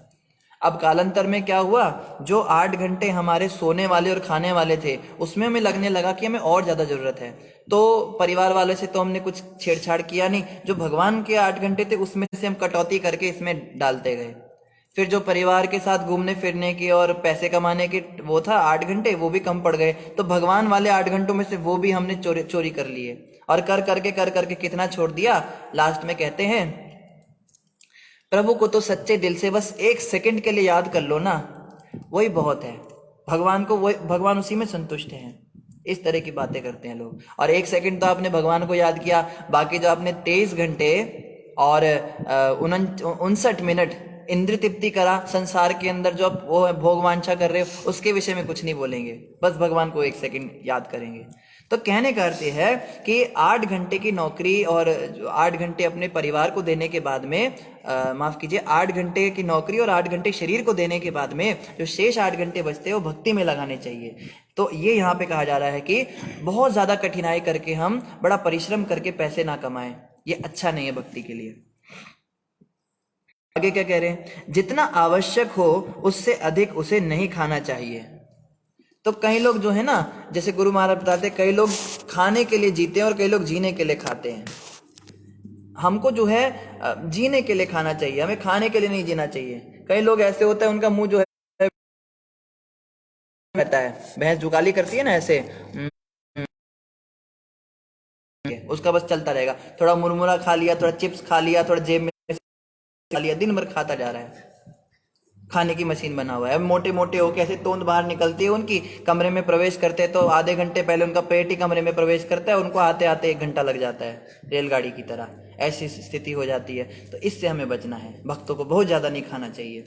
अब कालांतर में क्या हुआ, जो 8 घंटे हमारे सोने वाले और खाने वाले थे उसमें हमें लगने लगा कि हमें और ज्यादा जरूरत है, तो परिवार वाले से तो हमने कुछ छेड़छाड़ किया नहीं, जो भगवान के 8 घंटे थे उसमें से हम कटौती करके इसमें डालते गए। फिर जो परिवार के साथ घूमने फिरने की और पैसे कमाने की वो था 8 घंटे, वो भी कम पड़ गए, तो भगवान वाले 8 घंटों में से वो भी हमने चोरी कर लिए, और कर करके कितना छोड़ दिया। लास्ट में कहते हैं प्रभु को तो सच्चे दिल से बस 1 सेकंड के लिए याद कर लो ना, वही बहुत है। भगवान को वही, भगवान उसी में संतुष्ट हैं। इस तरह की बातें करते हैं लोग। और 1 सेकंड तो आपने भगवान को याद किया, बाकी जो आपने 23 घंटे और 59 मिनट इंद्र तृप्ति करा, संसार के अंदर जो आप वो भोग वांछा कर रहे हो उसके विषय में कुछ नहीं बोलेंगे, बस भगवान को 1 सेकंड याद करेंगे। तो कहने का अर्थ है कि 8 घंटे की नौकरी और 8 घंटे अपने परिवार को देने के बाद में, माफ कीजिए, 8 घंटे की नौकरी और 8 घंटे शरीर को देने के बाद में जो शेष 8 घंटे बचते हैं वो भक्ति में लगाने चाहिए। तो ये यहाँ पे कहा जा रहा है कि बहुत ज्यादा कठिनाई करके हम बड़ा परिश्रम करके पैसे ना कमाएं, ये अच्छा नहीं है भक्ति के लिए। आगे क्या कह रहे हैं, जितना आवश्यक हो उससे अधिक उसे नहीं खाना चाहिए। तो कई लोग जो है ना, जैसे गुरु महाराज बताते, कई लोग खाने के लिए जीते हैं और कई लोग जीने के लिए खाते हैं। हमको जो है जीने के लिए खाना चाहिए, हमें खाने के लिए नहीं जीना चाहिए। कई लोग ऐसे होता है उनका मुंह जो है रहता है, भैंस जुगाली करती है ना ऐसे, उसका बस चलता रहेगा, थोड़ा मुरमुरा खा लिया, थोड़ा चिप्स खा लिया, थोड़ा जेब में खा लिया, दिन भर खाता जा रहा है। खाने की मशीन बना हुआ है। मोटे मोटे होके ऐसे तोंद बाहर निकलती है उनकी, कमरे में प्रवेश करते हैं तो आधे घंटे पहले उनका पेट ही कमरे में प्रवेश करता है, उनको आते आते 1 घंटा लग जाता है, रेलगाड़ी की तरह ऐसी स्थिति हो जाती है। तो इससे हमें बचना है। भक्तों को बहुत ज्यादा नहीं खाना चाहिए,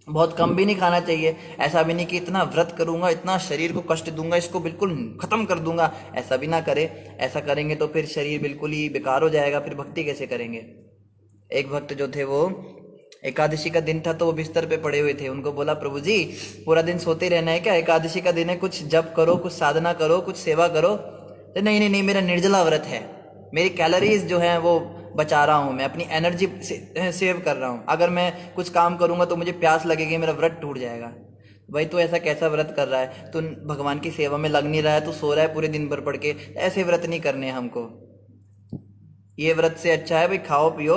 बहुत कम भी नहीं खाना चाहिए। ऐसा भी नहीं कि इतना व्रत करूंगा, इतना शरीर को कष्ट दूंगा, इसको बिल्कुल खत्म कर दूंगा, ऐसा भी ना करे। ऐसा करेंगे तो फिर शरीर बिल्कुल ही बेकार हो जाएगा, फिर भक्ति कैसे करेंगे। एक भक्त जो थे वो एकादशी का दिन था तो वो बिस्तर पे पड़े हुए थे, उनको बोला प्रभु जी पूरा दिन सोते रहना है क्या, एकादशी का दिन है, कुछ जप करो, कुछ साधना करो, कुछ सेवा करो। तो नहीं नहीं नहीं, मेरा निर्जला व्रत है, मेरी कैलोरीज जो है वो बचा रहा हूँ, मैं अपनी एनर्जी सेव कर रहा हूँ, अगर मैं कुछ काम करूंगा तो मुझे प्यास लगेगी, मेरा व्रत टूट जाएगा। भाई तो ऐसा कैसा व्रत कर रहा है, तो भगवान की सेवा में लग नहीं रहा है, तो सो रहा है पूरे दिन भर पड़ के। ऐसे व्रत नहीं करने हमको। ये व्रत से अच्छा है भाई खाओ पियो,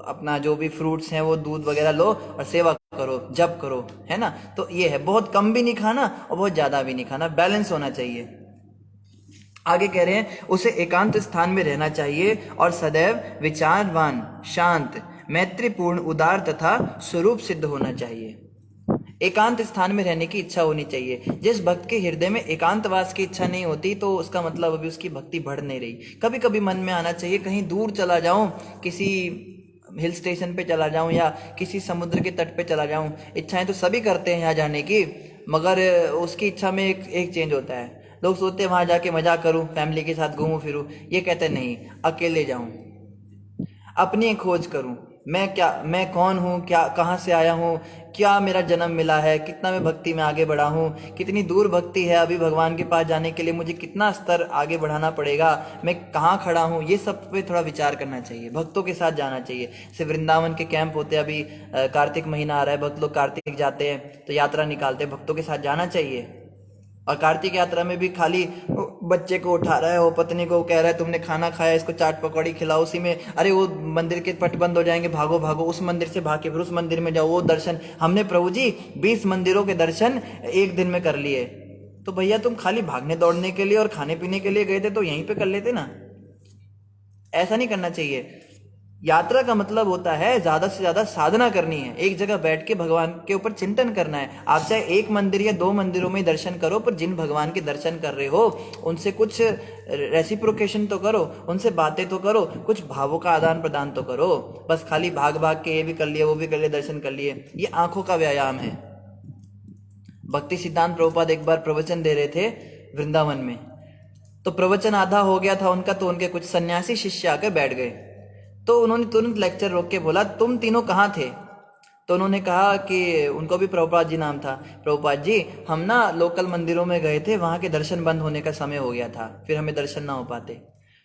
अपना जो भी फ्रूट्स हैं वो दूध वगैरह लो और सेवा करो, जप करो, है ना। तो ये है, बहुत कम भी नहीं खाना और बहुत ज्यादा भी नहीं खाना, बैलेंस होना चाहिए। आगे कह रहे हैं उसे एकांत स्थान में रहना चाहिए और सदैव विचारवान, शांत, मैत्रीपूर्ण, उदार तथा स्वरूप सिद्ध होना चाहिए। एकांत स्थान में रहने की इच्छा होनी चाहिए। जिस भक्त के हृदय में एकांतवास की इच्छा नहीं होती तो उसका मतलब अभी उसकी भक्ति बढ़ नहीं रही। कभी कभी मन में आना चाहिए कहीं दूर चला जाऊं, किसी हिल स्टेशन पे चला जाऊं या किसी समुद्र के तट पे चला जाऊं। इच्छाएं तो सभी करते हैं यहाँ जाने की, मगर उसकी इच्छा में एक चेंज होता है। लोग सोचते हैं वहां जाके मजा करूं, फैमिली के साथ घूमूं फिरूं, ये कहते नहीं, अकेले जाऊं, अपनी खोज करूं, मैं कौन हूँ, क्या कहाँ से आया हूँ, क्या मेरा जन्म मिला है, कितना मैं भक्ति में आगे बढ़ा हूँ, कितनी दूर भक्ति है, अभी भगवान के पास जाने के लिए मुझे कितना स्तर आगे बढ़ाना पड़ेगा, मैं कहाँ खड़ा हूँ, ये सब पे थोड़ा विचार करना चाहिए। भक्तों के साथ जाना चाहिए। जैसे वृंदावन के कैंप होते हैं, अभी कार्तिक महीना आ रहा है, भक्त लोग कार्तिक जाते हैं तो यात्रा निकालते हैं, भक्तों के साथ जाना चाहिए। और कार्तिक यात्रा में भी खाली बच्चे को उठा रहा है, वो पत्नी को कह रहा है तुमने खाना खाया, इसको चाट पकौड़ी खिलाओ, उसी में अरे वो मंदिर के पट बंद हो जाएंगे, भागो भागो, उस मंदिर से भाग के फिर उस मंदिर में जाओ, वो दर्शन हमने प्रभु जी 20 मंदिरों के दर्शन 1 दिन में कर लिए। तो भैया तुम खाली भागने दौड़ने के लिए और खाने पीने के लिए गए थे तो यहीं पे कर लेते ना। ऐसा नहीं करना चाहिए। यात्रा का मतलब होता है ज्यादा से ज्यादा साधना करनी है, एक जगह बैठ के भगवान के ऊपर चिंतन करना है। आप चाहे एक मंदिर या दो मंदिरों में दर्शन करो, पर जिन भगवान के दर्शन कर रहे हो उनसे कुछ रेसिप्रोकेशन तो करो, उनसे बातें तो करो, कुछ भावों का आदान प्रदान तो करो। बस खाली भाग भाग के ये भी कर लिए वो भी कर लिए दर्शन कर लिए, ये आंखों का व्यायाम है। भक्ति सिद्धांत प्रभुपाद एक बार प्रवचन दे रहे थे वृंदावन में, तो प्रवचन आधा हो गया था उनका, तो उनके कुछ सन्यासी शिष्य आकर बैठ गए। तो उन्होंने तुरंत लेक्चर रोक के बोला, तुम तीनों कहाँ थे? तो उन्होंने कहा कि उनको भी प्रभुपाद जी नाम था, प्रभुपाद जी हम ना लोकल मंदिरों में गए थे, वहां के दर्शन बंद होने का समय हो गया था, फिर हमें दर्शन ना हो पाते।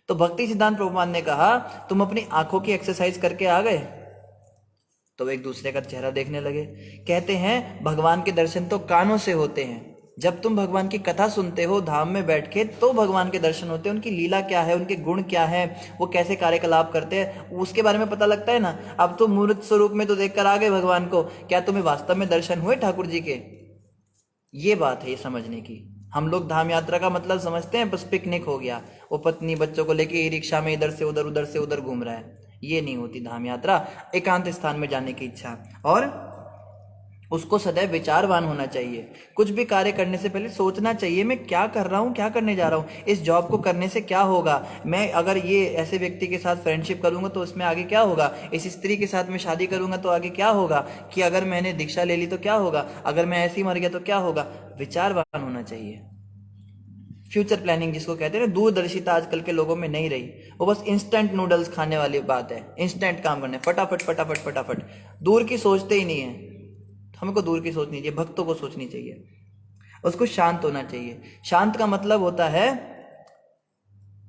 तो भक्ति सिद्धांत प्रभुपाद ने कहा, तुम अपनी आंखों की एक्सरसाइज करके आ गए? तो एक दूसरे का चेहरा देखने लगे। कहते हैं भगवान के दर्शन तो कानों से होते हैं, जब तुम भगवान की कथा सुनते हो धाम में बैठ के, तो भगवान के दर्शन होते हैं। उनकी लीला क्या है, उनके गुण क्या है, वो कैसे कार्यकलाप करते हैं, उसके बारे में पता लगता है ना। अब तो मूर्त स्वरूप में तो देखकर आ गए भगवान को, क्या तुम्हें वास्तव में दर्शन हुए ठाकुर जी के? ये बात है ये समझने की। हम लोग धाम यात्रा का मतलब समझते हैं बस पिकनिक हो गया, वो पत्नी बच्चों को लेके रिक्शा में इधर से उधर घूम रहा है। ये नहीं होती धाम यात्रा। एकांत स्थान में जाने की इच्छा, और उसको सदैव विचारवान होना चाहिए। कुछ भी कार्य करने से पहले सोचना चाहिए, मैं क्या कर रहा हूँ, क्या करने जा रहा हूँ, इस जॉब को करने से क्या होगा, मैं अगर ये ऐसे व्यक्ति के साथ फ्रेंडशिप करूंगा तो उसमें आगे क्या होगा, इस स्त्री के साथ मैं शादी करूंगा तो आगे क्या होगा, कि अगर मैंने दीक्षा ले ली तो क्या होगा, अगर मैं ऐसे ही मर गया तो क्या होगा। विचारवान होना चाहिए। फ्यूचर प्लानिंग जिसको कहते हैं ना, दूरदर्शिता आजकल के लोगों में नहीं रही। वो बस इंस्टेंट नूडल्स खाने वाली बात है, इंस्टेंट काम करने, फटाफट फटाफट फटाफट, दूर की सोचते ही नहीं है। हमको दूर की सोचनी चाहिए, भक्तों को सोचनी चाहिए, उसको शांत होना चाहिए। शांत का मतलब होता है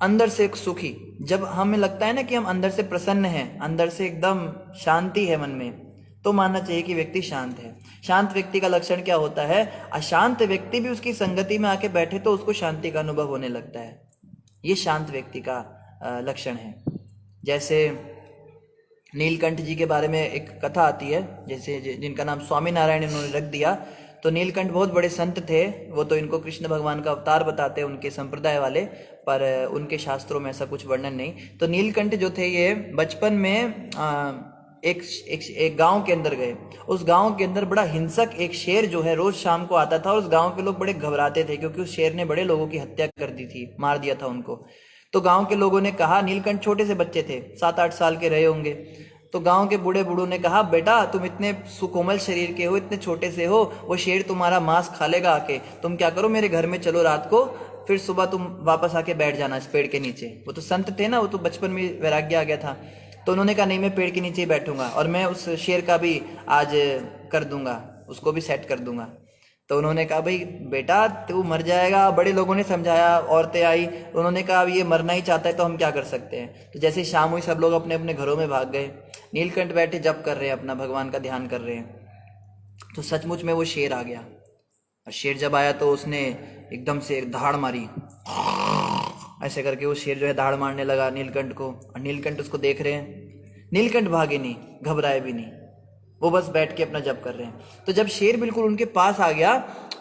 अंदर से एक सुखी। जब हमें लगता है ना कि हम अंदर से प्रसन्न हैं, अंदर से एकदम शांति है मन में, तो मानना चाहिए कि व्यक्ति शांत है। शांत व्यक्ति का लक्षण क्या होता है? अशांत व्यक्ति भी उसकी संगति में आके बैठे तो उसको शांति का अनुभव होने लगता है। ये शांत व्यक्ति का लक्षण है। जैसे नीलकंठ जी के बारे में एक कथा आती है, जैसे जिनका नाम स्वामी नारायण इन्होंने रख दिया। तो नीलकंठ बहुत बड़े संत थे, वो तो इनको कृष्ण भगवान का अवतार बताते हैं उनके संप्रदाय वाले, पर उनके शास्त्रों में ऐसा कुछ वर्णन नहीं। तो नीलकंठ जो थे ये बचपन में एक गांव के अंदर गए। उस गांव के अंदर बड़ा हिंसक एक शेर जो है रोज शाम को आता था, और उस गांव के लोग बड़े घबराते थे क्योंकि उस शेर ने बड़े लोगों की हत्या कर दी थी, मार दिया था उनको। तो गांव के लोगों ने कहा, नीलकंठ छोटे से बच्चे थे, 7-8 साल के रहे होंगे, तो गांव के बूढ़े बूढ़ों ने कहा, बेटा तुम इतने सुकोमल शरीर के हो, इतने छोटे से हो, वो शेर तुम्हारा मांस खा लेगा आके, तुम क्या करो मेरे घर में चलो रात को, फिर सुबह तुम वापस आके बैठ जाना इस पेड़ के नीचे। वो तो संत थे ना, वो तो बचपन में वैराग्य आ गया था। तो उन्होंने कहा, नहीं मैं पेड़ के नीचे ही बैठूंगा, और मैं उस शेर का भी आज कर दूंगा, उसको भी सेट कर दूंगा। तो उन्होंने कहा, भाई बेटा तू मर जाएगा। बड़े लोगों ने समझाया, औरतें आई, उन्होंने कहा अब ये मरना ही चाहता है तो हम क्या कर सकते हैं। तो जैसे शाम हुई सब लोग अपने अपने घरों में भाग गए। नीलकंठ बैठे जप कर रहे हैं, अपना भगवान का ध्यान कर रहे हैं। तो सचमुच में वो शेर आ गया, और शेर जब आया तो उसने एकदम से एक दहाड़ मारी, ऐसे करके वो शेर जो है दहाड़ मारने लगा नीलकंठ को, और नीलकंठ उसको देख रहे हैं। नीलकंठ भागे नहीं, घबराए भी नहीं, वो बस बैठ के अपना जप कर रहे हैं। तो जब शेर बिल्कुल उनके पास आ गया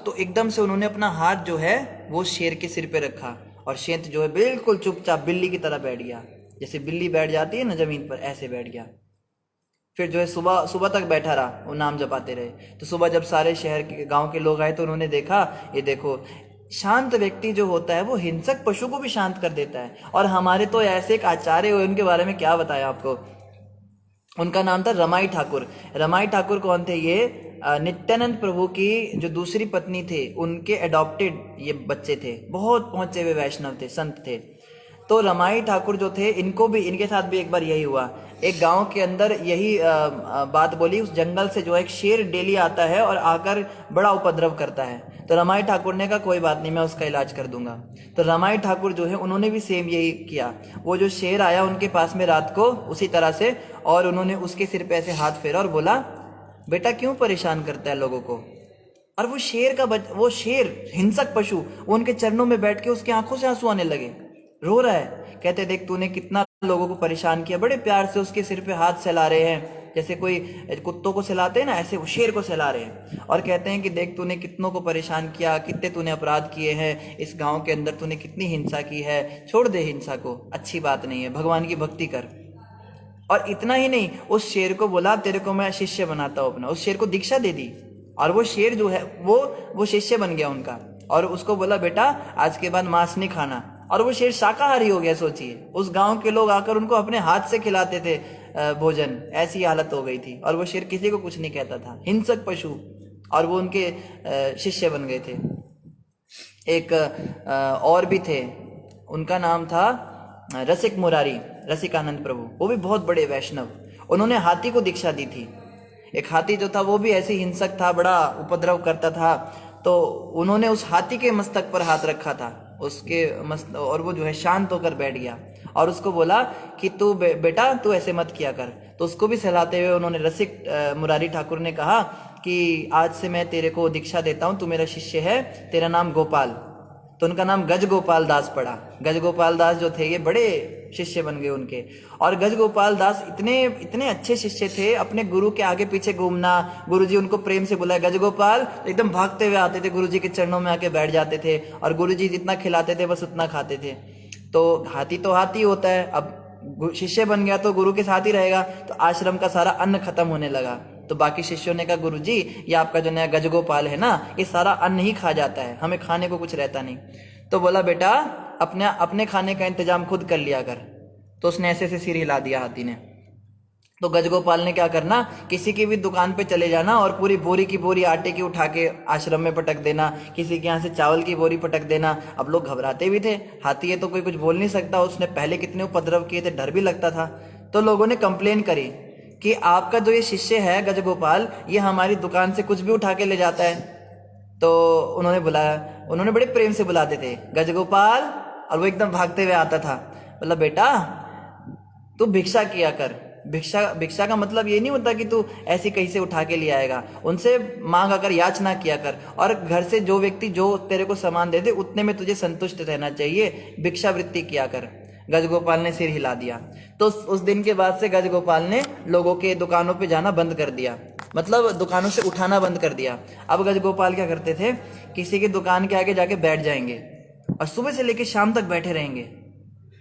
तो एकदम से उन्होंने अपना हाथ जो है वो शेर के सिर पे रखा, और शेर जो है बिल्कुल चुपचाप बिल्ली की तरह बैठ गया, जैसे बिल्ली बैठ जाती है ना जमीन पर, ऐसे बैठ गया। फिर जो है सुबह सुबह तक बैठा रहा, वो नाम जपाते रहे। तो सुबह जब सारे शहर के गांव के लोग आए तो उन्होंने देखा, ये देखो शांत व्यक्ति जो होता है वो हिंसक पशु को भी शांत कर देता है। और हमारे तो ऐसे एक आचार्य हुए, उनके बारे में क्या बताया आपको। उनका नाम था रमाई ठाकुर। रमाई ठाकुर कौन थे? ये नित्यानंद प्रभु की जो दूसरी पत्नी थे उनके एडॉप्टेड ये बच्चे थे, बहुत पहुंचे हुए वैष्णव थे, संत थे। तो रमाई ठाकुर जो थे, इनको भी, इनके साथ भी एक बार यही हुआ। एक गांव के अंदर यही बात बोली, उस जंगल से जो एक शेर डेली आता है और आकर बड़ा उपद्रव करता है। तो रमाई ठाकुर ने कहा कोई बात नहीं, मैं उसका इलाज कर दूंगा। तो रमाई ठाकुर जो है उन्होंने भी सेम यही किया। वो जो शेर आया उनके पास में रात को उसी तरह से, और उन्होंने उसके सिर पे ऐसे हाथ फेरा और बोला, बेटा क्यों परेशान करता है लोगों को। और वो शेर का वो शेर हिंसक पशु, वो उनके चरणों में बैठ के उसकी आंखों से आंसू आने लगे, रो रहा है। कहते देख तूने कितना लोगों को परेशान किया, बड़े प्यार से उसके सिर पे हाथ सहला रहे हैं, जैसे कोई कुत्तों को सहलाते हैं ना, ऐसे वो शेर को सहला रहे हैं। और कहते हैं कि देख तूने कितनों को परेशान किया, कितने तूने अपराध किए हैं इस गांव के अंदर, तूने कितनी हिंसा की है, छोड़ दे हिंसा को, अच्छी बात नहीं है, भगवान की भक्ति कर। और इतना ही नहीं, उस शेर को बोला तेरे को मैं शिष्य बनाता हूं अपना, उस शेर को दीक्षा दे दी, और वो शेर जो है वो शिष्य बन गया उनका। और उसको बोला बेटा आज के बाद मांस नहीं खाना, और वो शेर शाकाहारी हो गया। सोचिए, उस गांव के लोग आकर उनको अपने हाथ से खिलाते थे भोजन, ऐसी हालत हो गई थी। और वो शेर किसी को कुछ नहीं कहता था, हिंसक पशु, और वो उनके शिष्य बन गए थे। एक और भी थे, उनका नाम था रसिक मुरारी, रसिकानंद प्रभु, वो भी बहुत बड़े वैष्णव। उन्होंने हाथी को दीक्षा दी थी। एक हाथी जो था वो भी ऐसे हिंसक था, बड़ा उपद्रव करता था, तो उन्होंने उस हाथी के मस्तक पर हाथ रखा था, उसके और वो जो है शांत होकर बैठ गया, और उसको बोला कि तू बेटा तू ऐसे मत किया कर। तो उसको भी सहलाते हुए उन्होंने रसिक मुरारी ठाकुर ने कहा कि आज से मैं तेरे को दीक्षा देता हूँ, तू मेरा शिष्य है, तेरा नाम गोपाल। तो उनका नाम गज गोपाल दास पड़ा। गज गोपाल दास जो थे ये बड़े शिष्य बन गए उनके। और गज गोपाल दास इतने अच्छे शिष्य थे, अपने गुरु के आगे पीछे घूमना, गुरुजी उनको प्रेम से बुलाया गज गोपाल, तो एकदम भागते हुए आते थे, गुरुजी के चरणों में आके बैठ जाते थे, और गुरुजी जितना खिलाते थे बस उतना खाते थे। तो हाथी होता है, अब शिष्य बन गया तो गुरु के साथ ही रहेगा, तो आश्रम का सारा अन्न खत्म होने लगा। तो बाकी शिष्यों ने कहा गुरुजी ये आपका जो नया गजगोपाल है ना, ये सारा अन्न ही खा जाता है, हमें खाने को कुछ रहता नहीं। तो बोला बेटा अपने खाने का इंतजाम खुद कर लिया कर। तो उसने ऐसे से सिर हिला दिया हाथी ने। तो गजगोपाल ने क्या करना, किसी की भी दुकान पे चले जाना और पूरी बोरी की बोरी आटे की उठा के आश्रम में पटक देना, किसी के यहाँ से चावल की बोरी पटक देना। अब लोग घबराते भी थे, हाथी है तो कोई कुछ बोल नहीं सकता, उसने पहले कितने उपद्रव किए थे, डर भी लगता था। तो लोगों ने कंप्लेन करी कि आपका जो ये शिष्य है गजगोपाल, ये हमारी दुकान से कुछ भी उठा के ले जाता है। तो उन्होंने बुलाया, उन्होंने बड़े प्रेम से बुलाते थे गजगोपाल, और वो एकदम भागते हुए आता था। बोला बेटा तू भिक्षा किया कर। भिक्षा का मतलब ये नहीं होता कि तू ऐसे कहीं से उठा के ले आएगा, उनसे मांग कर याचना किया कर, और घर से जो व्यक्ति जो तेरे को सामान दे दे उतने में तुझे संतुष्ट रहना चाहिए, भिक्षावृत्ति किया कर। गजगोपाल ने सिर हिला दिया। तो उस दिन के बाद से गजगोपाल ने लोगों के दुकानों पे जाना बंद कर दिया, मतलब दुकानों से उठाना बंद कर दिया। अब गजगोपाल क्या करते थे, किसी की दुकान के आगे जाके बैठ जाएंगे और सुबह से लेकर शाम तक बैठे रहेंगे,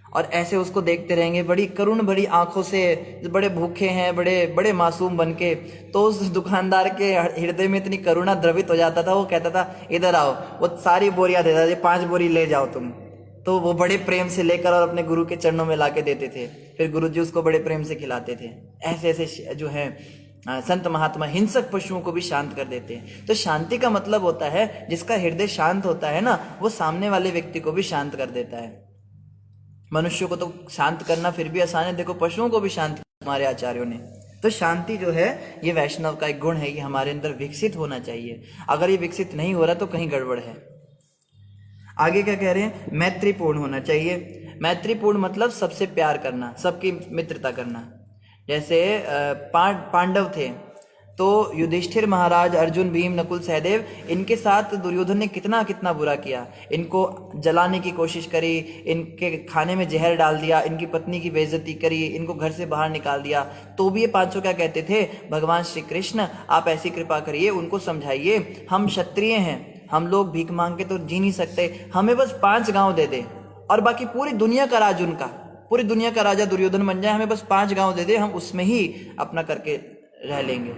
और ऐसे उसको देखते रहेंगे बड़ी करुण भरी आंखों से, बड़े भूखे हैं, बड़े बड़े मासूम बन के। तो उस दुकानदार के हृदय में इतनी करुणा द्रवित हो जाता था, वो कहता था इधर आओ, वो सारी बोरियां देता था, 5 बोरी ले जाओ तुम। तो वो बड़े प्रेम से लेकर और अपने गुरु के चरणों में लाके देते थे, फिर गुरुजी उसको बड़े प्रेम से खिलाते थे। ऐसे ऐसे जो है संत महात्मा हिंसक पशुओं को भी शांत कर देते हैं। तो शांति का मतलब होता है जिसका हृदय शांत होता है ना, वो सामने वाले व्यक्ति को भी शांत कर देता है। मनुष्य को तो शांत करना फिर भी आसान है, देखो पशुओं को भी शांत किया हमारे आचार्यों ने। तो शांति जो है ये वैष्णव का एक गुण है, ये हमारे अंदर विकसित होना चाहिए। अगर ये विकसित नहीं हो रहा तो कहीं गड़बड़ है। आगे क्या कह रहे हैं, मैत्रीपूर्ण होना चाहिए। मैत्रीपूर्ण मतलब सबसे प्यार करना, सबकी मित्रता करना। जैसे पांडव थे तो युधिष्ठिर महाराज, अर्जुन, भीम, नकुल, सहदेव, इनके साथ दुर्योधन ने कितना कितना बुरा किया। इनको जलाने की कोशिश करी, इनके खाने में जहर डाल दिया, इनकी पत्नी की बेइज्जती करी, इनको घर से बाहर निकाल दिया। तो भी ये पांचों क्या कहते थे, भगवान श्री कृष्ण आप ऐसी कृपा करिए, उनको समझाइए, हम क्षत्रिय हैं, हम लोग भीख मांग के तो जी नहीं सकते, हमें बस 5 गांव दे दे और बाकी पूरी दुनिया का राज उनका, पूरी दुनिया का राजा दुर्योधन बन जाए, हमें बस 5 गांव दे दे, हम उसमें ही अपना करके रह लेंगे।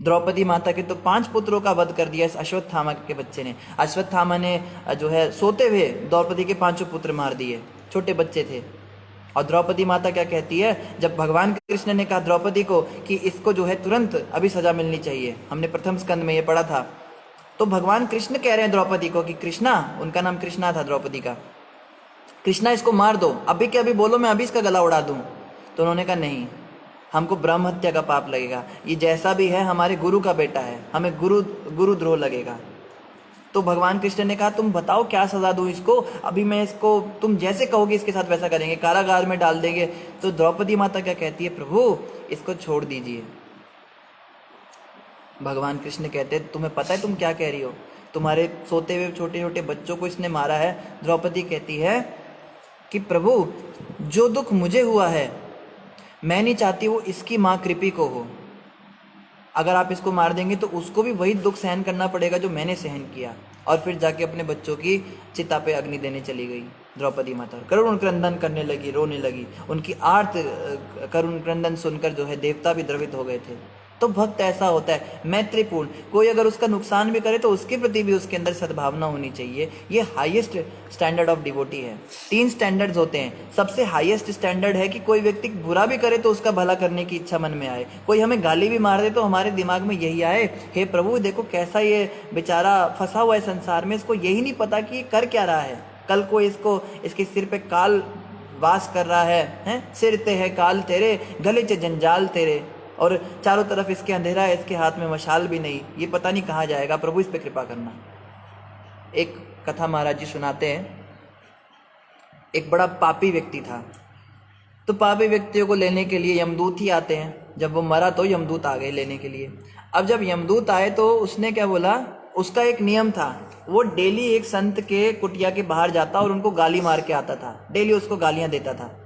द्रौपदी माता के तो 5 पुत्रों का वध कर दिया इस अश्वत्थामा के बच्चे ने। अश्वत्थामा ने जो है सोते हुए द्रौपदी के 5 पुत्र मार दिए, छोटे बच्चे थे। और द्रौपदी माता क्या कहती है, जब भगवान कृष्ण ने कहा द्रौपदी को कि इसको जो है तुरंत अभी सजा मिलनी चाहिए, हमने प्रथम स्कंद में ये पढ़ा था, तो भगवान कृष्ण कह रहे हैं द्रौपदी को कि कृष्णा, उनका नाम कृष्णा था द्रौपदी का, कृष्णा इसको मार दो, अभी के अभी बोलो मैं अभी इसका गला उड़ा दूं। तो उन्होंने कहा नहीं, हमको ब्रह्म हत्या का पाप लगेगा, ये जैसा भी है हमारे गुरु का बेटा है, हमें गुरु द्रोह लगेगा। तो भगवान कृष्ण ने कहा तुम बताओ क्या सजा दूं इसको, अभी मैं इसको तुम जैसे कहोगे इसके साथ वैसा करेंगे, कारागार में डाल देंगे। तो द्रौपदी माता क्या कहती है, प्रभु इसको छोड़ दीजिए। भगवान कृष्ण कहते हैं तुम्हें पता है तुम क्या कह रही हो, तुम्हारे सोते हुए छोटे छोटे बच्चों को इसने मारा है। द्रौपदी कहती है कि प्रभु जो दुख मुझे हुआ है मैं नहीं चाहती वो इसकी माँ कृपी को हो, अगर आप इसको मार देंगे तो उसको भी वही दुख सहन करना पड़ेगा जो मैंने सहन किया। और फिर जाके अपने बच्चों की चिता पे अग्नि देने चली गई। द्रौपदी माता करुण क्रंदन करने लगी, रोने लगी। उनकी आर्त करुण क्रंदन सुनकर जो है देवता भी द्रवित हो गए थे। तो भक्त ऐसा होता है, मैत्रीपूर्ण। कोई अगर उसका नुकसान भी करे तो उसके प्रति भी उसके अंदर सद्भावना होनी चाहिए। ये हाईएस्ट स्टैंडर्ड ऑफ डिवोटी है। 3 स्टैंडर्ड्स होते हैं। सबसे हाईएस्ट स्टैंडर्ड है कि कोई व्यक्ति बुरा भी करे तो उसका भला करने की इच्छा मन में आए। कोई हमें गाली भी मार दे तो हमारे दिमाग में यही आए, हे प्रभु देखो कैसा ये बेचारा फंसा हुआ है संसार में, इसको यही नहीं पता कि ये कर क्या रहा है। कल को इसको इसके सिर पे काल वास कर रहा है, हैं? सिर ते है काल तेरे, गले च जंजाल तेरे, और चारों तरफ इसके अंधेरा है, इसके हाथ में मशाल भी नहीं, ये पता नहीं कहाँ जाएगा, प्रभु इस पे कृपा करना। एक कथा महाराज जी सुनाते हैं। एक बड़ा पापी व्यक्ति था, तो पापी व्यक्तियों को लेने के लिए यमदूत ही आते हैं। जब वो मरा तो यमदूत आ गए लेने के लिए। अब जब यमदूत आए तो उसने क्या बोला, उसका एक नियम था, वो डेली एक संत के कुटिया के बाहर जाता और उनको गाली मार के आता था, डेली उसको गालियां देता था।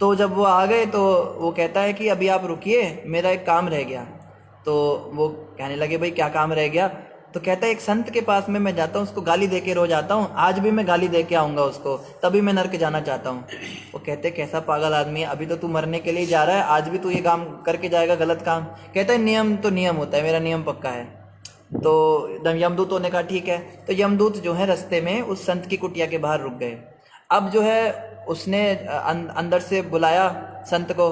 तो जब वो आ गए तो वो कहता है कि अभी आप रुकिए, मेरा एक काम रह गया। तो वो कहने लगे भाई क्या काम रह गया। तो कहता है एक संत के पास में मैं जाता हूँ, उसको गाली दे के रोज आता हूँ, आज भी मैं गाली दे के आऊँगा उसको, तभी मैं नर्क जाना चाहता हूँ। वो कहते कैसा पागल आदमी है, अभी तो तू मरने के लिए जा रहा है, आज भी तू ये काम करके जाएगा गलत काम। कहता है नियम तो नियम होता है, मेरा नियम पक्का है। तो यमदूतों ने कहा ठीक है। तो यमदूत जो है रास्ते में उस संत की कुटिया के बाहर रुक गए। अब जो है उसने अंदर से बुलाया संत को,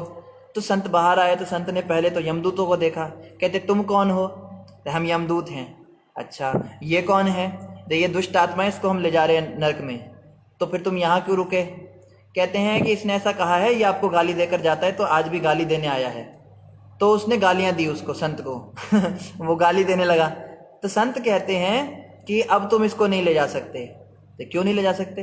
तो संत बाहर आए। तो संत ने पहले तो यमदूतों को देखा, कहते तुम कौन हो। हम यमदूत हैं। अच्छा ये कौन है। तो ये दुष्ट आत्मा है, इसको हम ले जा रहे हैं नरक में। तो फिर तुम यहाँ क्यों रुके। कहते हैं कि इसने ऐसा कहा है, ये आपको गाली देकर जाता है, तो आज भी गाली देने आया है। तो उसने गालियां दी उसको, संत को वो गाली देने लगा। तो संत कहते हैं कि अब तुम इसको नहीं ले जा सकते। तो क्यों नहीं ले जा सकते।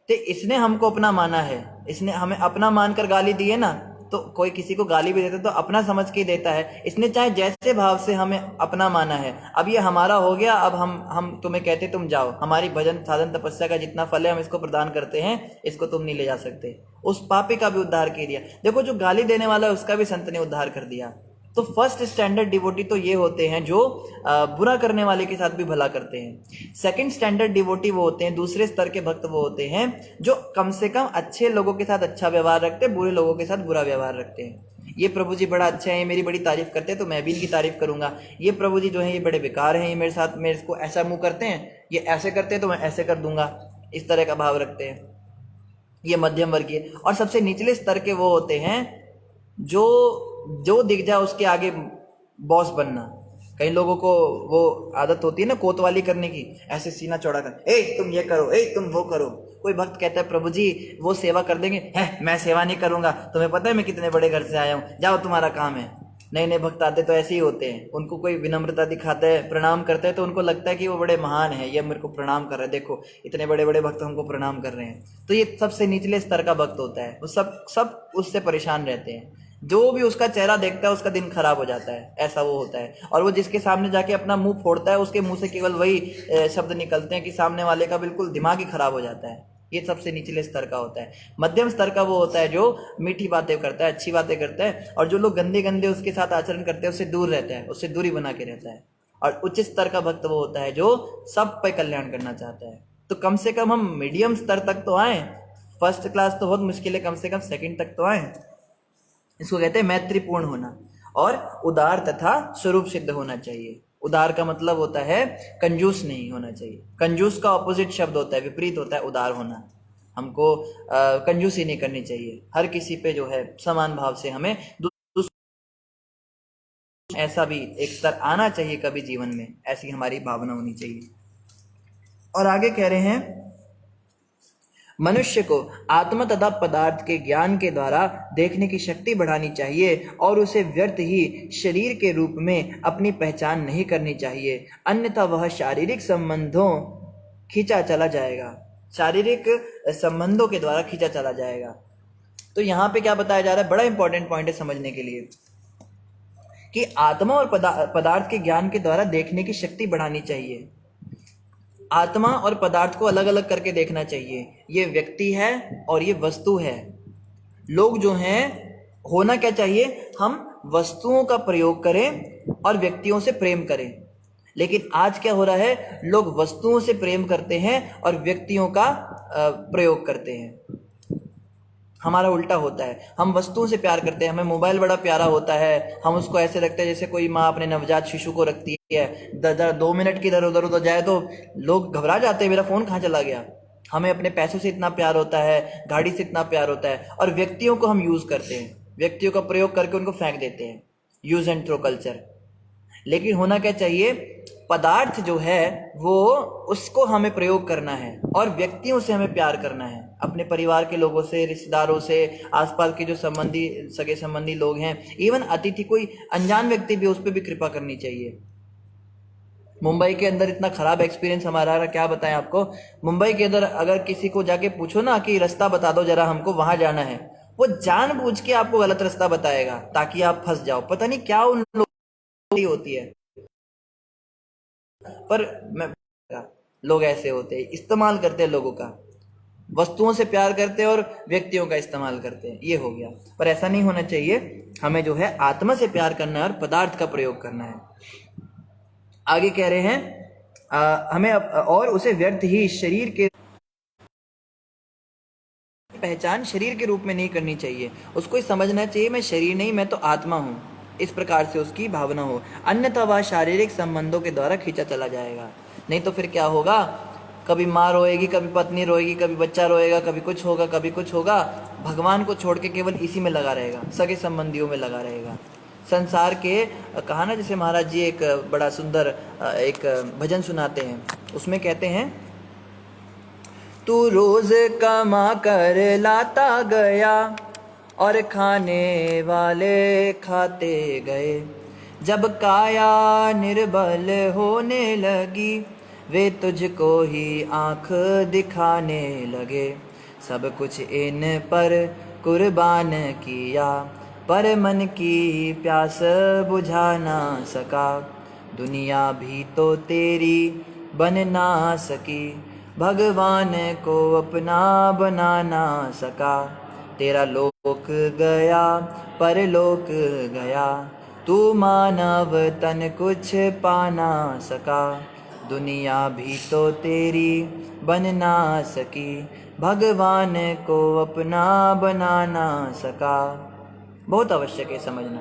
तो इसने हमको अपना माना है, इसने हमें अपना मानकर गाली दी है ना। तो कोई किसी को गाली भी देता है तो अपना समझ के देता है। इसने चाहे जैसे भाव से हमें अपना माना है, अब ये हमारा हो गया, अब हम तुम्हें कहते तुम जाओ, हमारी भजन साधन तपस्या का जितना फल है हम इसको प्रदान करते हैं, इसको तुम नहीं ले जा सकते। उस पापी का भी उद्धार कर दिया। देखो जो गाली देने वाला है उसका भी संत ने उद्धार कर दिया। तो फर्स्ट स्टैंडर्ड डिवोटी तो ये होते हैं जो बुरा करने वाले के साथ भी भला करते हैं। सेकंड स्टैंडर्ड डिवोटी वो होते हैं, दूसरे स्तर के भक्त वो होते हैं जो कम से कम अच्छे लोगों के साथ अच्छा व्यवहार रखते हैं, बुरे लोगों के साथ बुरा व्यवहार रखते हैं। ये प्रभु जी बड़ा अच्छा है, ये मेरी बड़ी तारीफ करते हैं तो मैं भी इनकी तारीफ करूंगा। ये प्रभु जी जो है ये बड़े बेकार हैं, ये मेरे साथ मेरे को ऐसा मुंह करते हैं, ये ऐसे करते हैं तो मैं ऐसे कर दूंगा, इस तरह का भाव रखते हैं। ये मध्यम वर्गीय। और सबसे निचले स्तर के वो होते हैं जो दिख जाए उसके आगे बॉस बनना। कई लोगों को वो आदत होती है ना कोतवाली करने की, ऐसे सीना चौड़ा कर, ए तुम ये करो, ए तुम वो करो। कोई भक्त कहता है प्रभु जी वो सेवा कर देंगे, है मैं सेवा नहीं करूंगा, तुम्हें पता है मैं कितने बड़े घर से आया हूँ, जाओ तुम्हारा काम है। नए नए भक्त आते तो ऐसे ही होते हैं, उनको कोई विनम्रता दिखाता है, प्रणाम करता है तो उनको लगता है कि वो बड़े महान है, ये मेरे को प्रणाम कर रहे हैं, देखो इतने बड़े बड़े भक्त हमको प्रणाम कर रहे हैं। तो ये सबसे निचले स्तर का भक्त होता है, वो सब उससे परेशान रहते हैं। जो भी उसका चेहरा देखता है उसका दिन खराब हो जाता है, ऐसा वो होता है। और वो जिसके सामने जाके अपना मुंह फोड़ता है उसके मुंह से केवल वही शब्द निकलते हैं कि सामने वाले का बिल्कुल दिमाग ही खराब हो जाता है। ये सबसे निचले स्तर का होता है। मध्यम स्तर का वो होता है जो मीठी बातें करता है, अच्छी बातें करता है, और जो लोग गंदे गंदे उसके साथ आचरण करते हैं उससे दूर रहता है, उससे दूरी बना के रहता है। और उच्च स्तर का भक्त वो होता है जो सब पे कल्याण करना चाहता है। तो कम से कम हम मीडियम स्तर तक तो आए, फर्स्ट क्लास तो बहुत मुश्किल है, कम से कम सेकंड तक तो आए। इसको कहते हैं मैत्रीपूर्ण होना, और उदार तथा स्वरूप सिद्ध होना चाहिए। उदार का मतलब होता है कंजूस नहीं होना चाहिए। कंजूस का ऑपोजिट शब्द होता है, विपरीत होता है उदार होना। हमको कंजूसी नहीं करनी चाहिए, हर किसी पे जो है समान भाव से हमें ऐसा भी एक स्तर आना चाहिए कभी जीवन में, ऐसी हमारी भावना होनी चाहिए। और आगे कह रहे हैं मनुष्य को आत्मा तथा पदार्थ के ज्ञान के द्वारा देखने की शक्ति बढ़ानी चाहिए और उसे व्यर्थ ही शरीर के रूप में अपनी पहचान नहीं करनी चाहिए, अन्यथा वह शारीरिक संबंधों खींचा चला जाएगा, शारीरिक संबंधों के द्वारा खींचा चला जाएगा। तो यहाँ पे क्या बताया जा रहा है, बड़ा इंपॉर्टेंट पॉइंट है समझने के लिए, कि आत्मा और पदार्थ के ज्ञान के द्वारा देखने की शक्ति बढ़ानी चाहिए। आत्मा और पदार्थ को अलग अलग करके देखना चाहिए, ये व्यक्ति है और ये वस्तु है। लोग जो हैं होना क्या चाहिए, हम वस्तुओं का प्रयोग करें और व्यक्तियों से प्रेम करें। लेकिन आज क्या हो रहा है, लोग वस्तुओं से प्रेम करते हैं और व्यक्तियों का प्रयोग करते हैं। हमारा उल्टा होता है, हम वस्तुओं से प्यार करते हैं, हमें मोबाइल बड़ा प्यारा होता है, हम उसको ऐसे रखते हैं जैसे कोई माँ अपने नवजात शिशु को रखती है। 2 मिनट की इधर उधर उधर जाए तो लोग घबरा जाते हैं, मेरा फोन कहाँ चला गया। हमें अपने पैसों से इतना प्यार होता है, गाड़ी से इतना प्यार होता है, और व्यक्तियों को हम यूज करते हैं, व्यक्तियों का प्रयोग करके उनको फेंक देते हैं, यूज एंड थ्रो कल्चर। लेकिन होना क्या चाहिए, पदार्थ जो है वो उसको हमें प्रयोग करना है, और व्यक्तियों से हमें प्यार करना है, अपने परिवार के लोगों से, रिश्तेदारों से, आसपास के जो संबंधी सगे संबंधी लोग हैं, इवन अतिथि कोई अनजान व्यक्ति भी, उस पर भी कृपा करनी चाहिए। मुंबई के अंदर इतना खराब एक्सपीरियंस हमारा रहा, क्या बताएं आपको। मुंबई के अंदर अगर किसी को जाके पूछो ना कि रास्ता बता दो जरा, हमको वहां जाना है, वो जानबूझ के आपको गलत रास्ता बताएगा ताकि आप फंस जाओ। पता नहीं क्या उन लोगों की होती है, पर मैं, लोग ऐसे होते हैं, इस्तेमाल करते हैं लोगों का, वस्तुओं से प्यार करते हैं और व्यक्तियों का इस्तेमाल करते हैं, ये हो गया। पर ऐसा नहीं होना चाहिए, हमें जो है आत्मा से प्यार करना है और पदार्थ का प्रयोग करना है। आगे कह रहे हैं हमें और उसे व्यर्थ ही शरीर के पहचान शरीर के रूप में नहीं करनी चाहिए, उसको ही समझना चाहिए मैं शरीर नहीं, मैं तो आत्मा हूँ, इस प्रकार से उसकी भावना हो, अन्यथा वह शारीरिक संबंधों के द्वारा खींचा चला जाएगा। नहीं तो फिर क्या होगा, कभी माँ रोएगी, कभी पत्नी रोएगी, कभी बच्चा रोएगा, कभी कुछ होगा, कभी कुछ होगा, भगवान को छोड़ के केवल इसी में लगा रहेगा, सगे संबंधियों में लगा रहेगा। संसार के कहा ना, जैसे महाराज जी एक बड़ा सुंदर एक भजन सुनाते हैं, उसमें कहते हैं, तू रोज कमा कर लाता गया और खाने वाले खाते गए, जब काया निर्बल होने लगी वे तुझको ही आंख दिखाने लगे, सब कुछ इन पर कुर्बान किया पर मन की प्यास बुझा ना सका, दुनिया भी तो तेरी बन ना सकी, भगवान को अपना बना ना सका, तेरा लोक गया परलोक गया, तू मानव तन कुछ पा ना सका, दुनिया भी तो तेरी बन ना सकी, भगवान को अपना बना ना सका। बहुत आवश्यक है समझना।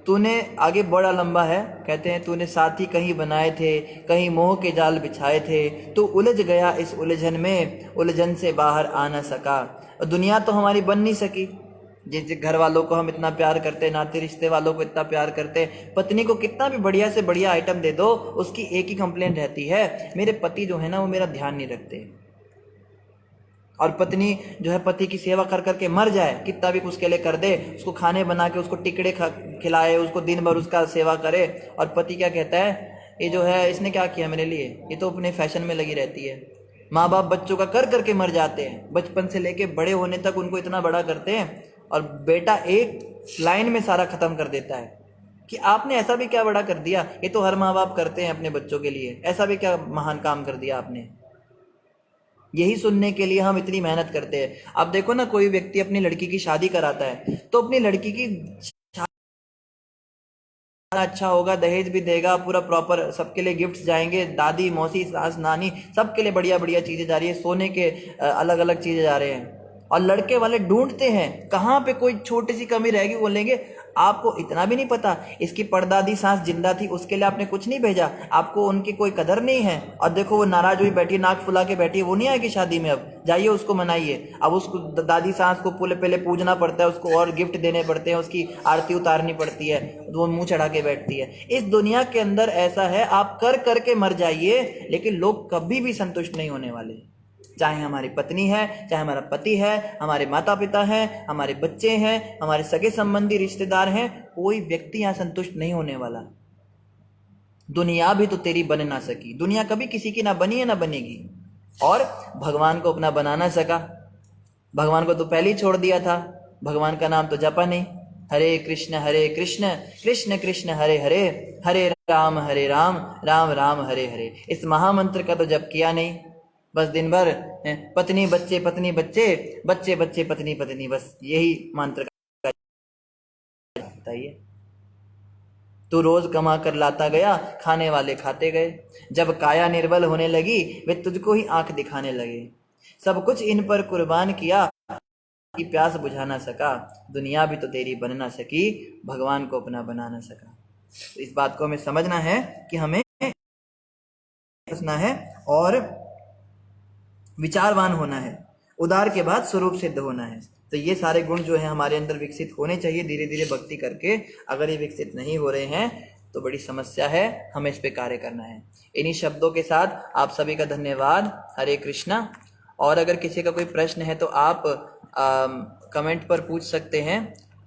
तूने, आगे बड़ा लंबा है, कहते हैं, तूने साथी कहीं बनाए थे, कहीं मोह के जाल बिछाए थे, तू उलझ गया इस उलझन में, उलझन से बाहर आ ना सका, और दुनिया तो हमारी बन नहीं सकी। जिस घर वालों को हम इतना प्यार करते, नाते रिश्ते वालों को इतना प्यार करते, पत्नी को कितना भी बढ़िया से बढ़िया आइटम दे दो, उसकी एक ही कंप्लेंट रहती है, मेरे पति जो है ना वो मेरा ध्यान नहीं रखते। और पत्नी जो है पति की सेवा कर करके मर जाए, कितना भी उसके लिए कर दे, उसको खाने बना के उसको टिकड़े खिलाए, उसको दिन भर उसका सेवा करे, और पति क्या कहता है, ये जो है इसने क्या किया मेरे लिए, ये तो अपने फैशन में लगी रहती है। माँ बाप बच्चों का कर करके मर जाते हैं, बचपन से लेके बड़े होने तक उनको इतना बड़ा करते हैं, और बेटा एक लाइन में सारा खत्म कर देता है कि आपने ऐसा भी क्या बड़ा कर दिया, ये तो हर माँ बाप करते हैं अपने बच्चों के लिए, ऐसा भी क्या महान काम कर दिया आपने। यही सुनने के लिए हम इतनी मेहनत करते हैं। अब देखो ना, कोई व्यक्ति अपनी लड़की की शादी कराता है तो अपनी लड़की की अच्छा होगा, दहेज भी देगा पूरा प्रॉपर, सबके लिए गिफ्ट्स जाएंगे, दादी मौसी सास नानी सबके लिए बढ़िया बढ़िया चीजें जा रही है, सोने के अलग अलग चीजें जा रहे हैं, और लड़के वाले ढूंढते हैं कहाँ पे कोई छोटी सी कमी रहेगी, बोलेंगे आपको इतना भी नहीं पता, इसकी परदादी सास जिंदा थी, उसके लिए आपने कुछ नहीं भेजा, आपको उनकी कोई कदर नहीं है, और देखो वो नाराज हुई बैठी, नाक फुला के बैठी है, वो नहीं आएगी शादी में, अब जाइए उसको मनाइए। अब उसको दादी सास को पहले पूजना पड़ता है, उसको और गिफ्ट देने पड़ते हैं, उसकी आरती उतारनी पड़ती है, तो वो मुंह चढ़ा के बैठती है। इस दुनिया के अंदर ऐसा है, आप कर करके मर जाइए, लेकिन लोग कभी भी संतुष्ट नहीं होने वाले, चाहे हमारी पत्नी है, चाहे हमारा पति है, हमारे माता पिता हैं, हमारे बच्चे हैं, हमारे सगे संबंधी रिश्तेदार हैं, कोई व्यक्ति यहाँ संतुष्ट नहीं होने वाला। दुनिया भी तो तेरी बन ना सकी, दुनिया कभी किसी की ना बनी है ना बनेगी, और भगवान को अपना बना ना सका, भगवान को तो पहले ही छोड़ दिया था, भगवान का नाम तो जपा नहीं, हरे कृष्ण कृष्ण कृष्ण हरे हरे, हरे राम राम राम हरे हरे, इस महामंत्र का तो जप किया नहीं, बस दिन भर पत्नी बच्चे पत्नी बच्चे बच्चे बच्चे पत्नी पत्नी, बस यही मंत्र का बताइए। तू रोज कमा कर लाता गया, खाने वाले खाते गए। जब काया निर्बल होने लगी, वे तुझको ही आंख दिखाने लगे। सब कुछ इन पर कुर्बान किया, की प्यास बुझा ना सका। दुनिया भी तो तेरी बन ना सकी, भगवान को अपना बना ना सका। तो इस बात को हमें समझना है कि हमें समझना है और विचारवान होना है। उदार के बाद स्वरूप सिद्ध होना है। तो ये सारे गुण जो है हमारे अंदर विकसित होने चाहिए धीरे धीरे भक्ति करके। अगर ये विकसित नहीं हो रहे हैं तो बड़ी समस्या है, हमें इस पे कार्य करना है। इन्हीं शब्दों के साथ आप सभी का धन्यवाद। हरे कृष्णा। और अगर किसी का कोई प्रश्न है तो आप कमेंट पर पूछ सकते हैं।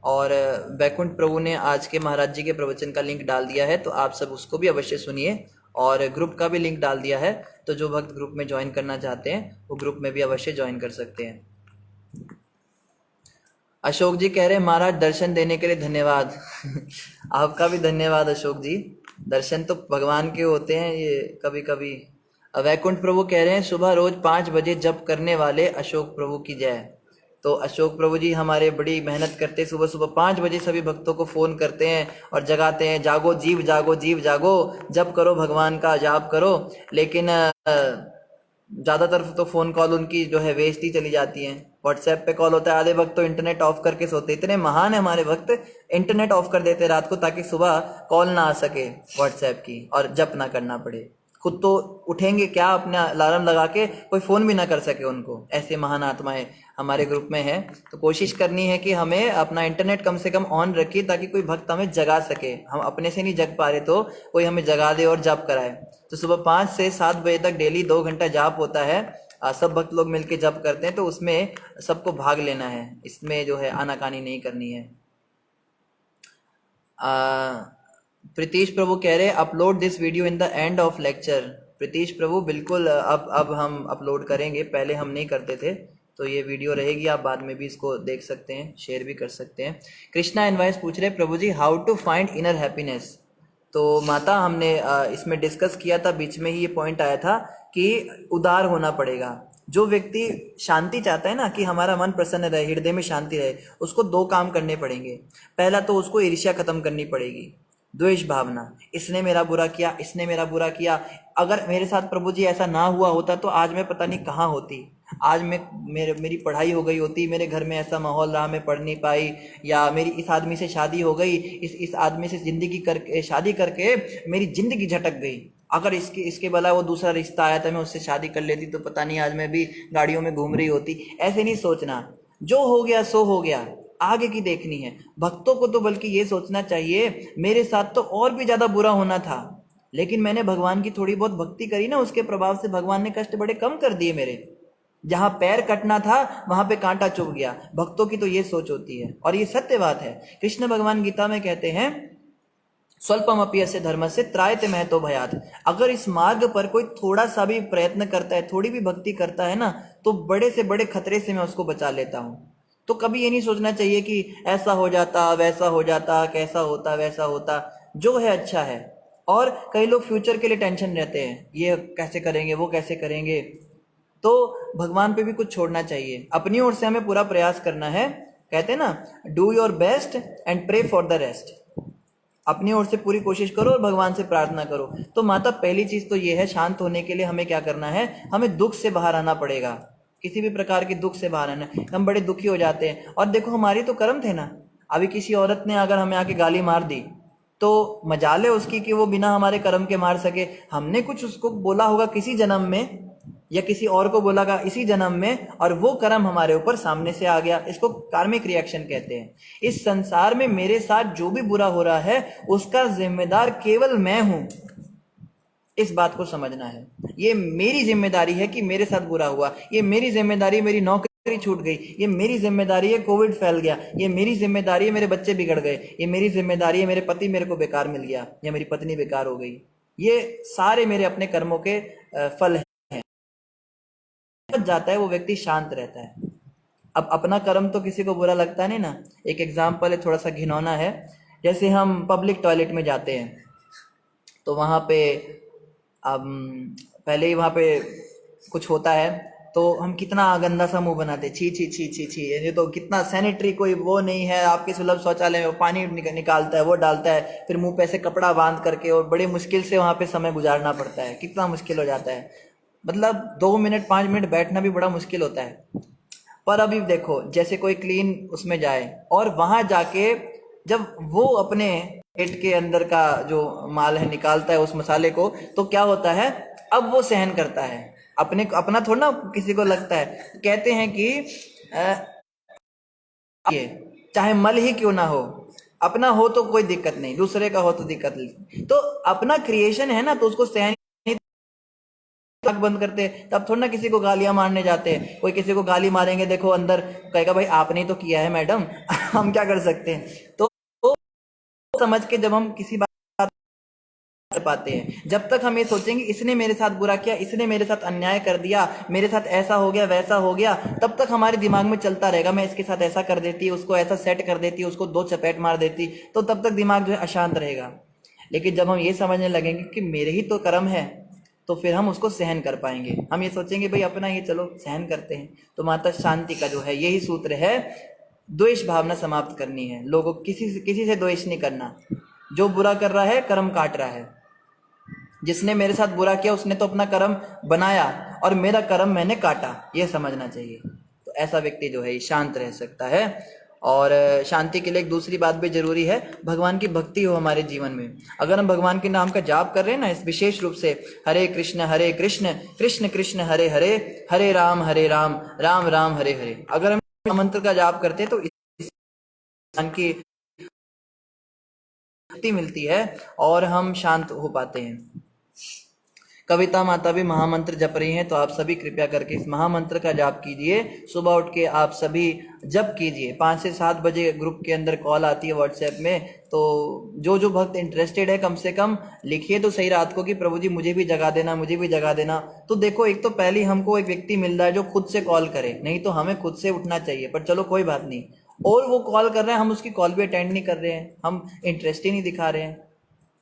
और वैकुंठ प्रभु ने आज के महाराज जी के प्रवचन का लिंक डाल दिया है, तो आप सब उसको भी अवश्य सुनिए। और ग्रुप का भी लिंक डाल दिया है, तो जो भक्त ग्रुप में ज्वाइन करना चाहते हैं वो ग्रुप में भी अवश्य ज्वाइन कर सकते हैं। अशोक जी कह रहे हैं महाराज दर्शन देने के लिए धन्यवाद। आपका भी धन्यवाद अशोक जी। दर्शन तो भगवान के होते हैं ये कभी कभी। वैकुंठ प्रभु कह रहे हैं सुबह रोज 5 बजे जप करने वाले अशोक प्रभु की जय। तो अशोक प्रभु जी हमारे बड़ी मेहनत करते, सुबह सुबह 5 बजे सभी भक्तों को फोन करते हैं और जगाते हैं, जागो जीव जागो, जीव जागो, जप करो, भगवान का जाप करो। लेकिन ज्यादातर तो फोन कॉल उनकी जो है वेस्ट ही चली जाती हैं। व्हाट्सएप पे कॉल होता है, आधे वक्त तो इंटरनेट ऑफ करके सोते। इतने महान है हमारे वक्त, इंटरनेट ऑफ कर देते रात को ताकि सुबह कॉल ना आ सके व्हाट्सएप की और जप ना करना पड़े। खुद तो उठेंगे क्या, अपना अलार्म लगा के कोई फोन भी ना कर सके उनको। ऐसे महान आत्माएं हमारे ग्रुप में है। तो कोशिश करनी है कि हमें अपना इंटरनेट कम से कम ऑन रखिए ताकि कोई भक्त हमें जगा सके। हम अपने से नहीं जग पा रहे तो कोई हमें जगा दे और जाप कराए। तो सुबह 5 से 7 बजे तक डेली 2 घंटा जाप होता है। सब भक्त लोग मिलके जप करते हैं, तो उसमें सबको भाग लेना है। इसमें जो है आनाकानी नहीं करनी है। प्रीतीश प्रभु कह रहे upload this video in the end of lecture. Pritish Prabhu बिल्कुल अब हम अपलोड करेंगे, पहले हम नहीं करते थे। तो ये वीडियो रहेगी, आप बाद में भी इसको देख सकते हैं, शेयर भी कर सकते हैं। कृष्णा इनवाइस पूछ रहे Prabhu ji how to find inner happiness. तो माता हमने इसमें डिस्कस किया था, बीच में ही ये पॉइंट आया था कि उदार होना पड़ेगा। जो व्यक्ति शांति चाहता है ना, कि हमारा मन प्रसन्न रहे, हृदय में शांति रहे, उसको 2 काम करने पड़ेंगे। पहला तो उसको ईर्ष्या खत्म करनी पड़ेगी, द्वेष भावना, इसने मेरा बुरा किया, इसने मेरा बुरा किया। अगर मेरे साथ प्रभु जी ऐसा ना हुआ होता तो आज मैं पता नहीं कहाँ होती। आज मेरी पढ़ाई हो गई होती, मेरे घर में ऐसा माहौल रहा, मैं पढ़ नहीं पाई, या मेरी इस आदमी से शादी हो गई, इस आदमी से जिंदगी करके शादी करके मेरी जिंदगी झटक गई। अगर इसके भला वो दूसरा रिश्ता आया था, मैं उससे शादी कर लेती तो पता नहीं आज मैं भी गाड़ियों में घूम रही होती। ऐसे नहीं सोचना, जो हो गया सो हो गया, आगे की देखनी है। भक्तों को तो बल्कि ये सोचना चाहिए मेरे साथ तो और भी ज्यादा बुरा होना था, लेकिन मैंने भगवान की थोड़ी बहुत भक्ति करी ना, उसके प्रभाव से भगवान ने कष्ट बड़े कम कर दिए मेरे। जहां पैर कटना था वहां पे कांटा चुभ गया। भक्तों की तो ये सोच होती है और ये सत्य बात है। कृष्ण भगवान गीता में कहते हैं स्वल्पम अपयस्य धर्म से त्रायते महतो भयात। अगर इस मार्ग पर कोई थोड़ा सा भी प्रयत्न करता है, थोड़ी भी भक्ति करता है ना, तो बड़े से बड़े खतरे से मैं उसको बचा लेता हूं। तो कभी ये नहीं सोचना चाहिए कि ऐसा हो जाता, वैसा हो जाता, कैसा होता, वैसा होता। जो है अच्छा है। और कई लोग फ्यूचर के लिए टेंशन रहते हैं, ये कैसे करेंगे, वो कैसे करेंगे। तो भगवान पे भी कुछ छोड़ना चाहिए, अपनी ओर से हमें पूरा प्रयास करना है। कहते हैं ना, do your best and pray for the rest. अपनी ओर से पूरी कोशिश करो और भगवान से प्रार्थना करो। तो माता पहली चीज तो ये है, शांत होने के लिए हमें क्या करना है, हमें दुख से बाहर आना पड़ेगा। किसी भी प्रकार के दुख से बाहर आना, हम बड़े दुखी हो जाते हैं। और देखो हमारी तो कर्म थे ना, अभी किसी औरत ने अगर हमें आके गाली मार दी तो मजाल है उसकी कि वो बिना हमारे कर्म के मार सके। हमने कुछ उसको बोला होगा किसी जन्म में, या किसी और को बोला इसी जन्म में, और वो कर्म हमारे ऊपर सामने से आ गया। इसको कार्मिक रिएक्शन कहते हैं। इस संसार में मेरे साथ जो भी बुरा हो रहा है उसका जिम्मेदार केवल मैं हूं। इस बात को समझना है। ये मेरी जिम्मेदारी है कि मेरे साथ बुरा हुआ, ये मेरी जिम्मेदारी, मेरी नौकरी छूट गई, ये मेरी जिम्मेदारी है कोविड फैल गया, ये मेरी जिम्मेदारी है मेरे बच्चे बिगड़ गए, ये मेरी जिम्मेदारी है मेरे पति मेरे को बेकार मिल गया, या मेरी पत्नी बेकार हो गई। ये सारे मेरे अपने कर्मों के फल हैं। जाता है वो व्यक्ति शांत रहता है। अब अपना कर्म तो किसी को बुरा लगता नहीं ना। एक एग्जाम्पल है, थोड़ा सा घिनौना है। जैसे हम पब्लिक टॉयलेट में जाते हैं तो वहां पे अब पहले ही वहां पे कुछ होता है, तो तो हम कितना गंदा सा मुंह बनाते, छी छी छी छी छी, ये तो कितना सैनिटरी कोई वो नहीं है आपके सुलभ शौचालय में, वो पानी निकालता है, वो डालता है, फिर मुंह पे ऐसे कपड़ा बांध करके, और बड़े मुश्किल से वहां पे समय गुजारना पड़ता है, कितना मुश्किल हो जाता है। मतलब 2 मिनट 5 मिनट बैठना भी बड़ा मुश्किल होता है। पर अभी देखो, जैसे कोई क्लीन उसमें जाए और वहां जाके जब वो अपने पेट के अंदर का जो माल है निकालता है उस मसाले को, तो क्या होता है, अब वो सहन करता है, अपने अपना थोड़ा ना किसी को लगता है। कहते हैं कि ये चाहे मल ही क्यों ना हो, अपना हो तो कोई दिक्कत नहीं, दूसरे का हो तो दिक्कत नहीं। तो अपना क्रिएशन है ना, तो उसको सहन आंख बंद करते हैं, तब थोड़ा ना किसी को गालियां मारने जाते हैं। कोई किसी को गाली मारेंगे, देखो अंदर कहेगा भाई आपने ही तो किया है मैडम, हम क्या कर सकते हैं। तो समझ के जब हम किसी बात कर पाते हैं, जब तक हम ये सोचेंगे इसने मेरे साथ बुरा किया, इसने मेरे साथ अन्याय कर दिया, मेरे साथ ऐसा हो गया वैसा हो गया, तब तक हमारे दिमाग में चलता रहेगा, मैं इसके साथ ऐसा कर देती, उसको ऐसा सेट कर देती, उसको 2 चपेट मार देती, तो तब तक दिमाग जो है अशांत रहेगा। लेकिन जब हम ये समझने लगेंगे कि मेरे ही तो कर्म है, तो फिर हम उसको सहन कर पाएंगे। हम ये सोचेंगे भाई अपना ये चलो सहन करते हैं। तो माता शांति का जो है यही सूत्र है, द्वेष भावना समाप्त करनी है, लोगों किसी से द्वेष नहीं करना। जो बुरा कर रहा है कर्म काट रहा है, जिसने मेरे साथ बुरा किया उसने तो अपना कर्म बनाया और मेरा कर्म मैंने काटा, ये समझना चाहिए। तो ऐसा व्यक्ति जो है शांत रह सकता है। और शांति के लिए एक दूसरी बात भी जरूरी है, भगवान की भक्ति हो हमारे जीवन में। अगर हम भगवान के नाम का जाप कर रहे हैं ना, इस विशेष रूप से हरे कृष्ण कृष्ण कृष्ण हरे हरे, हरे राम राम राम हरे हरे, अगर हम मंत्र का जाप करते हैं तो भगवान की शक्ति मिलती है और हम शांत हो पाते हैं। कविता माता भी महामंत्र जप रही हैं, तो आप सभी कृपया करके इस महामंत्र का जाप कीजिए। सुबह उठ के आप सभी जप कीजिए। 5 से 7 बजे ग्रुप के अंदर कॉल आती है व्हाट्सएप में, तो जो भक्त इंटरेस्टेड है कम से कम लिखिए तो सही रात को कि प्रभु जी मुझे भी जगा देना, मुझे भी जगा देना। तो देखो, एक तो पहले हमको एक व्यक्ति मिल रहा है जो खुद से कॉल करे, नहीं तो हमें खुद से उठना चाहिए, पर चलो कोई बात नहीं। और वो कॉल कर रहे हैं, हम उसकी कॉल भी अटेंड नहीं कर रहे हैं, हम इंटरेस्ट ही नहीं दिखा रहे हैं,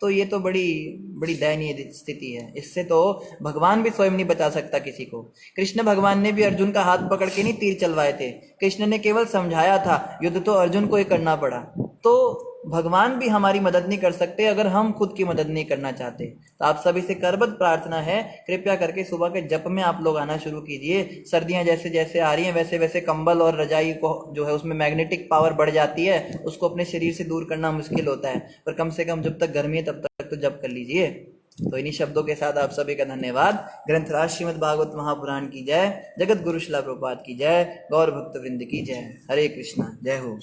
तो ये तो बड़ी बड़ी दयनीय स्थिति है। इससे तो भगवान भी स्वयं नहीं बचा सकता किसी को। कृष्ण भगवान ने भी अर्जुन का हाथ पकड़ के नहीं तीर चलवाए थे, कृष्ण ने केवल समझाया था, युद्ध तो अर्जुन को ही करना पड़ा। तो भगवान भी हमारी मदद नहीं कर सकते अगर हम खुद की मदद नहीं करना चाहते। तो आप सभी से करबद्ध प्रार्थना है, कृपया करके सुबह के जप में आप लोग आना शुरू कीजिए। सर्दियां जैसे जैसे आ रही हैं वैसे वैसे कंबल और रजाई को जो है उसमें मैग्नेटिक पावर बढ़ जाती है, उसको अपने शरीर से दूर करना मुश्किल होता है, पर कम से कम जब तक गर्मी है तब तक तो जप कर लीजिए। तो इन्हीं शब्दों के साथ आप सभी का धन्यवाद। ग्रंथराज श्रीमद् भागवत महापुराण की जय, जगत गुरु श्रील प्रभुपाद की जय, गौर भक्त वृंद की जय। हरे कृष्णा, जय हो।